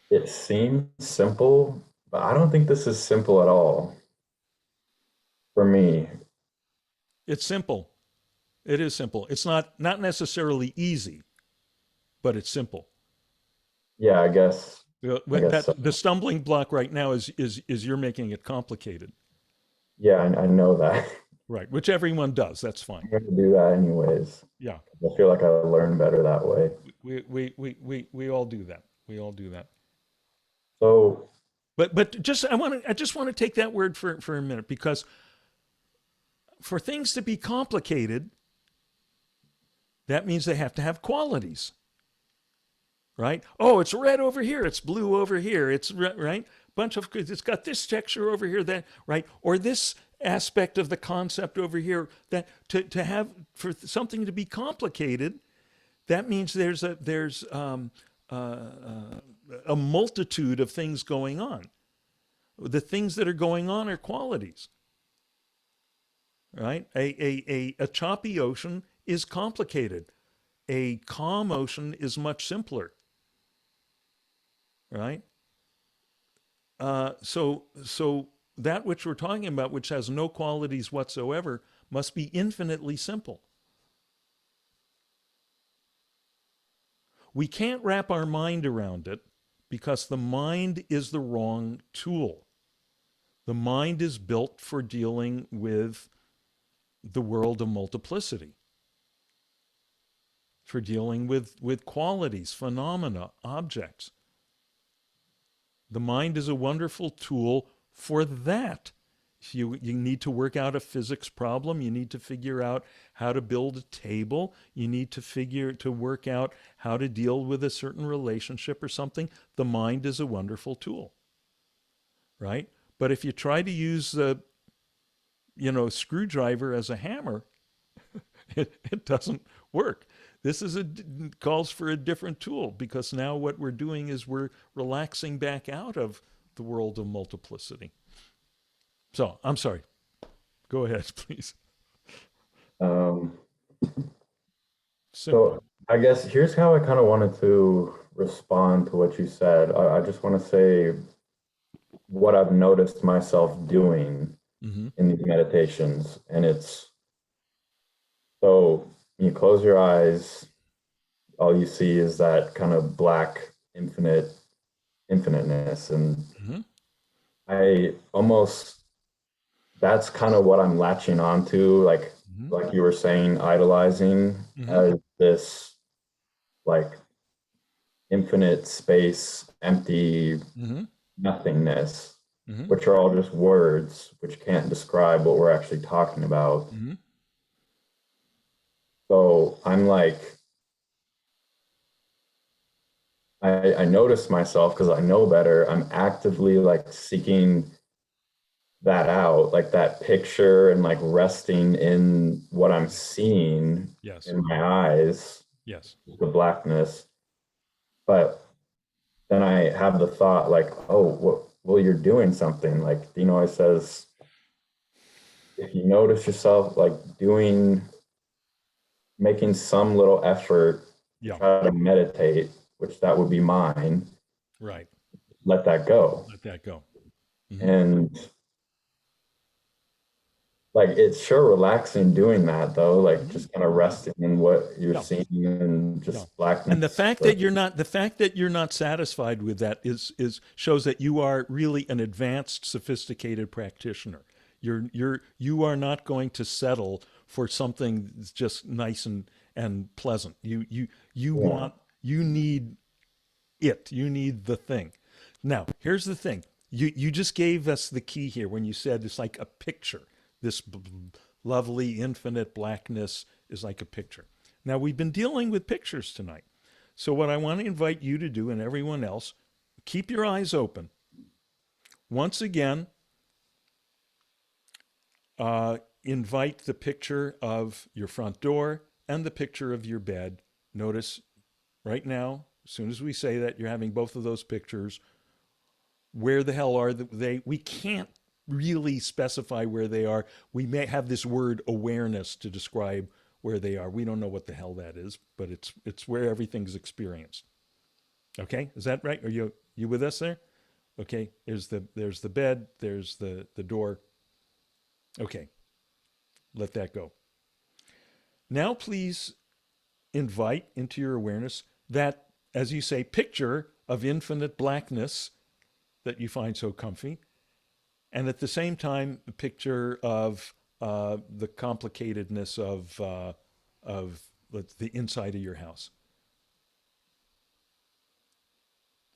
it seems simple, but I don't think this is simple at all for me. It's simple. It is simple. It's not necessarily easy, but it's simple. Yeah, I guess so. The stumbling block right now is you're making it complicated. Yeah, I know that. Right, which everyone does. That's fine. I'm going to do that anyways. Yeah, I feel like I learn better that way. we all do that. We all do that. So, But I just want to take that word for a minute, because for things to be complicated, that means they have to have qualities. Right? Oh, it's red over here. It's blue over here. It's right. It's got this texture over here. That right, or this aspect of the concept over here. That to have, for something to be complicated, that means there's a multitude of things going on. The things that are going on are qualities. Right? A choppy ocean is complicated. A calm ocean is much simpler. Right? So that which we're talking about, which has no qualities whatsoever, must be infinitely simple. We can't wrap our mind around it because the mind is the wrong tool. The mind is built for dealing with the world of multiplicity, for dealing with qualities, phenomena, objects. The mind is a wonderful tool for that. You need to work out a physics problem. You need to figure out how to build a table. You need to work out how to deal with a certain relationship or something. The mind is a wonderful tool, right? But if you try to use the, screwdriver as a hammer, it doesn't work. This calls for a different tool, because now what we're doing is we're relaxing back out of the world of multiplicity. So I'm sorry. Go ahead, please. So I guess here's how I kind of wanted to respond to what you said. I just want to say what I've noticed myself doing in these meditations, and it's so you close your eyes, all you see is that kind of black infiniteness, and I almost, that's kind of what I'm latching onto, like you were saying, idolizing as this like infinite space, empty nothingness. Mm-hmm. which are all just words, which can't describe what we're actually talking about. Mm-hmm. So I'm like, I notice myself because I know better. I'm actively like seeking that out, like that picture, and like resting in what I'm seeing Yes. in my eyes, Yes. the blackness. But then I have the thought like, oh, well, you're doing something. Like Dean always says, if you notice yourself like making some little effort to Yeah. try to meditate, which that would be mine, Right. let that go. Let that go. Mm-hmm. And like it's sure relaxing doing that though, like Mm-hmm. just kind of resting in what you're Yeah. seeing and Yeah. just And the blackness. fact that you're not satisfied with that is shows that you are really an advanced, sophisticated practitioner. You are not going to settle for something that's just nice and pleasant. You Yeah. want you need it. You need the thing. Now, here's the thing. You just gave us the key here when you said it's like a picture. This lovely infinite blackness is like a picture. Now, we've been dealing with pictures tonight. So what I want to invite you to do and everyone else, keep your eyes open. Once again, invite the picture of your front door and the picture of your bed. Notice right now, as soon as we say that, you're having both of those pictures. Where the hell are they? We can't really specify where they are. We may have this word awareness to describe where they are. We don't know what the hell that is, but it's where everything's experienced. Okay, is that right? Are you with us there? Okay, there's the bed, there's the door. Okay, let that go. Now please invite into your awareness that, as you say, picture of infinite blackness that you find so comfy, and at the same time, a picture of the complicatedness of the inside of your house.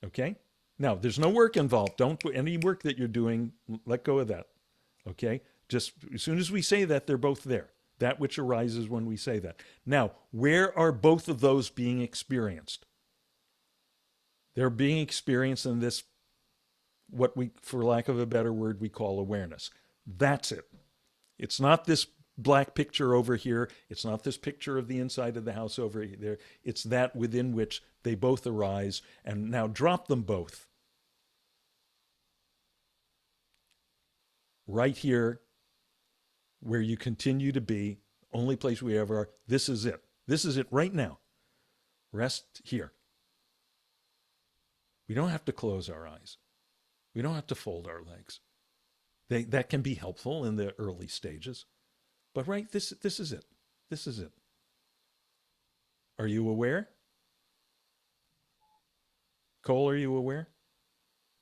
Okay. Now, there's no work involved. Don't put any work that you're doing. Let go of that. Okay. Just as soon as we say that, they're both there. That which arises when we say that. Now, where are both of those being experienced? They're being experienced in this, what we, for lack of a better word, we call awareness. That's it. It's not this black picture over here. It's not this picture of the inside of the house over there. It's that within which they both arise. And now drop them both right here where you continue to be, only place we ever are. This is it. This is it right now. Rest here. We don't have to close our eyes. We don't have to fold our legs. That can be helpful in the early stages. But right, this is it. This is it. Are you aware? Cole, are you aware?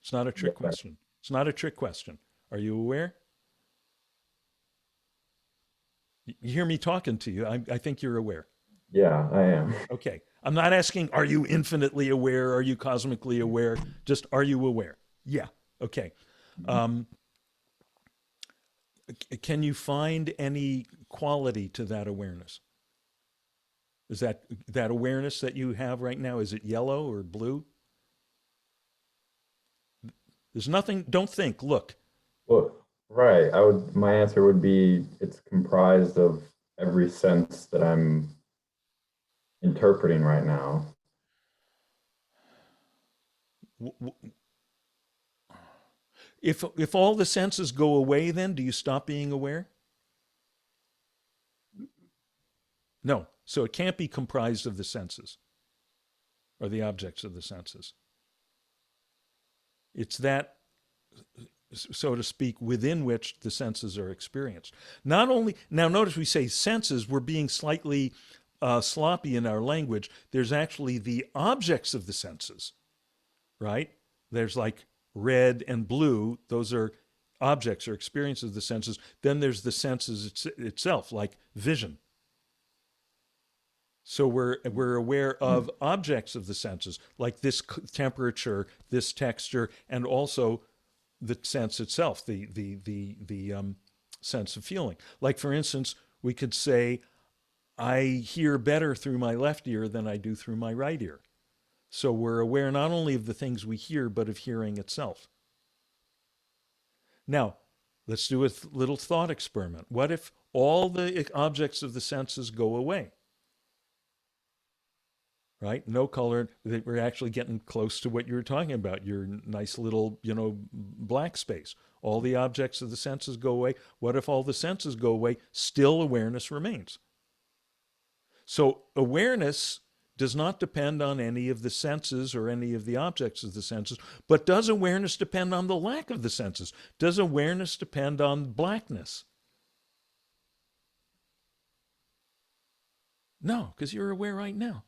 It's not a trick Yeah. question. It's not a trick question. Are you aware? You hear me talking to you. I think you're aware. Yeah, I am. Okay. I'm not asking, are you infinitely aware? Are you cosmically aware? Just, are you aware? Yeah. Okay. Um, can you find any quality to that awareness? Is that awareness that you have right now, is it yellow or blue? There's nothing, don't think, look. Well, right. My answer would be it's comprised of every sense that I'm interpreting right now. If all the senses go away, then do you stop being aware? No. So it can't be comprised of the senses or the objects of the senses. It's that, so to speak, within which the senses are experienced. Not only, now notice we say senses, we're being slightly sloppy in our language. There's actually the objects of the senses, right? There's like red and blue, those are objects or experiences of the senses. Then there's the senses itself, like vision. So we're aware of objects of the senses, like this temperature, this texture, and also the sense itself, the sense of feeling. Like for instance, we could say, I hear better through my left ear than I do through my right ear. So we're aware not only of the things we hear, but of hearing itself. Now, let's do a little thought experiment. What if all the objects of the senses go away? Right? No color. We're actually getting close to what you were talking about, your nice little, black space. All the objects of the senses go away. What if all the senses go away? Still awareness remains. So awareness does not depend on any of the senses or any of the objects of the senses, but does awareness depend on the lack of the senses? Does awareness depend on blackness? No, because you're aware right now.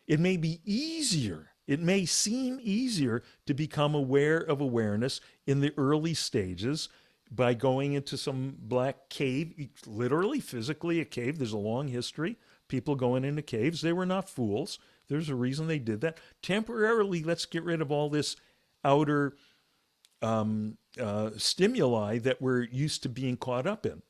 It may be easier, it may seem easier to become aware of awareness in the early stages by going into some black cave, literally, physically a cave. There's a long history. People going into caves, they were not fools. There's a reason they did that. Temporarily, let's get rid of all this outer stimuli that we're used to being caught up in.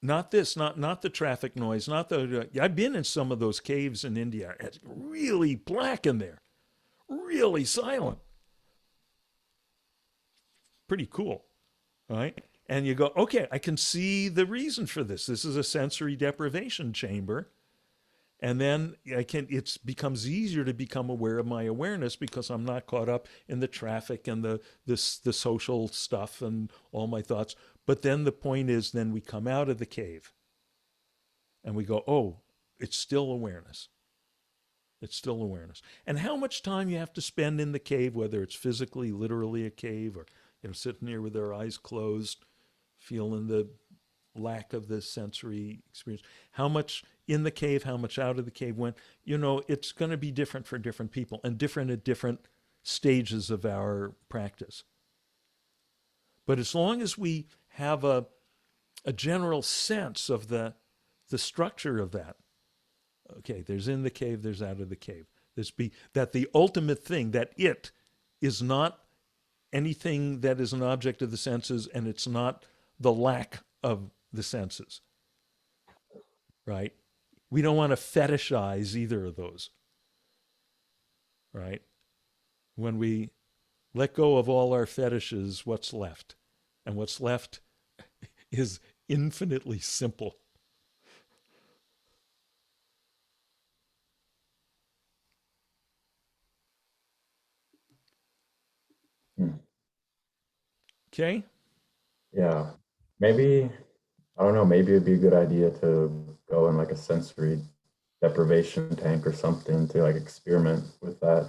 Not this, not the traffic noise, not the. I've been in some of those caves in India. It's really black in there, really silent. Pretty cool, right? And you go, okay, I can see the reason for this. This is a sensory deprivation chamber, and then it becomes easier to become aware of my awareness because I'm not caught up in the traffic and the social stuff and all my thoughts. But then the point is, then we come out of the cave and we go, oh, it's still awareness. It's still awareness. And how much time you have to spend in the cave, whether it's physically, literally a cave, or sitting here with our eyes closed, feeling the lack of the sensory experience. How much in the cave, how much out of the cave went, it's going to be different for different people and different at different stages of our practice. But as long as we have a general sense of the structure of that, okay, there's in the cave, there's out of the cave. That the ultimate thing, that it is not anything that is an object of the senses, and it's not the lack of the senses, right? We don't want to fetishize either of those, right? When we let go of all our fetishes, what's left? And what's left is infinitely simple. Okay? Yeah. Maybe, I don't know, maybe it'd be a good idea to go in like a sensory deprivation tank or something to like experiment with that.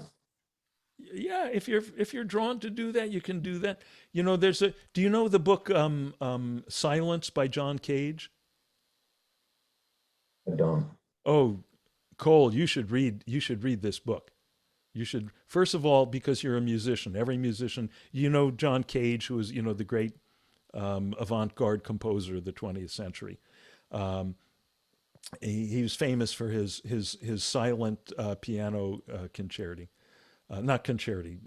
Yeah, if you're drawn to do that, you can do that. Do you know the book Silence by John Cage? I don't. Oh, Cole, you should read this book. You should, first of all, because you're a musician. Every musician, John Cage, who was, the great avant-garde composer of the 20th century. He was famous for his silent piano concerti, not concerti,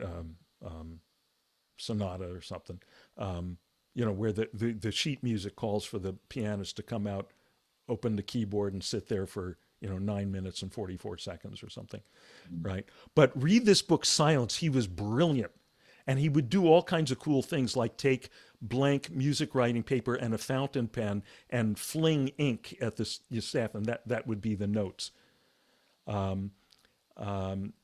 sonata or something. Where the sheet music calls for the pianist to come out, open the keyboard, and sit there for 9 minutes and 44 seconds or something, right? But read this book, Silence. He was brilliant. And he would do all kinds of cool things, like take blank music writing paper and a fountain pen and fling ink at your staff, and that would be the notes.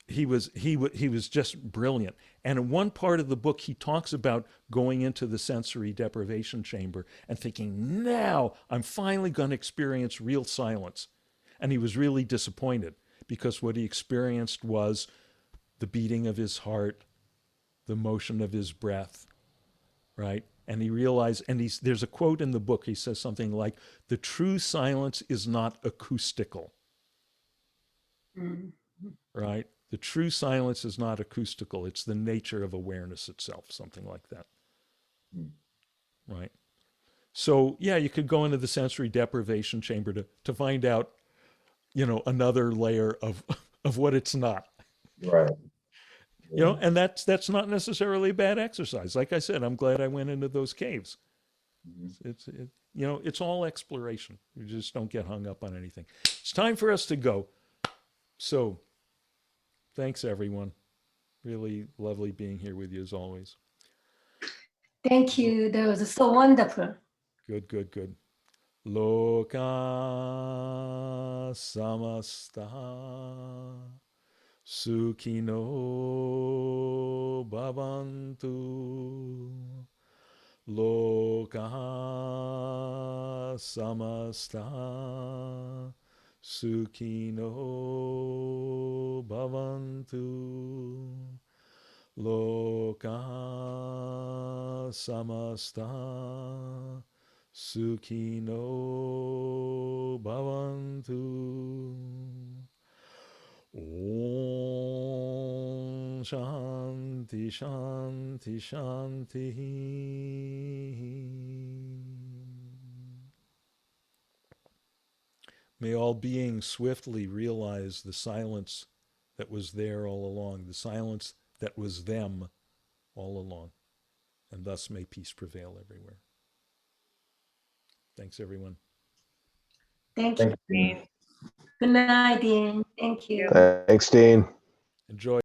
He was just brilliant. And in one part of the book, he talks about going into the sensory deprivation chamber and thinking, now I'm finally going to experience real silence. And he was really disappointed because what he experienced was the beating of his heart, the motion of his breath, right? And he realized, and there's a quote in the book, he says something like, the true silence is not acoustical, right? The true silence is not acoustical. It's the nature of awareness itself, something like that, right? So, yeah, you could go into the sensory deprivation chamber to find out, another layer of what it's not. Right. You know, and that's not necessarily a bad exercise. Like I said, I'm glad I went into those caves. Mhm. You know, it's all exploration. You just don't get hung up on anything. It's time for us to go. So, thanks everyone. Really lovely being here with you as always. Thank you. That was so wonderful. Good, good, good. Loka samasta sukino bhavantu. Loka samasta sukino bhavantu. Loka samasta sukino bhavantu. Om Shanti Shanti Shanti. May all beings swiftly realize the silence that was there all along, the silence that was them all along, and thus may peace prevail everywhere. Thanks, everyone. Thank Thank you. you. Good night, Dean. Thank you. Thanks, Dean. Enjoy.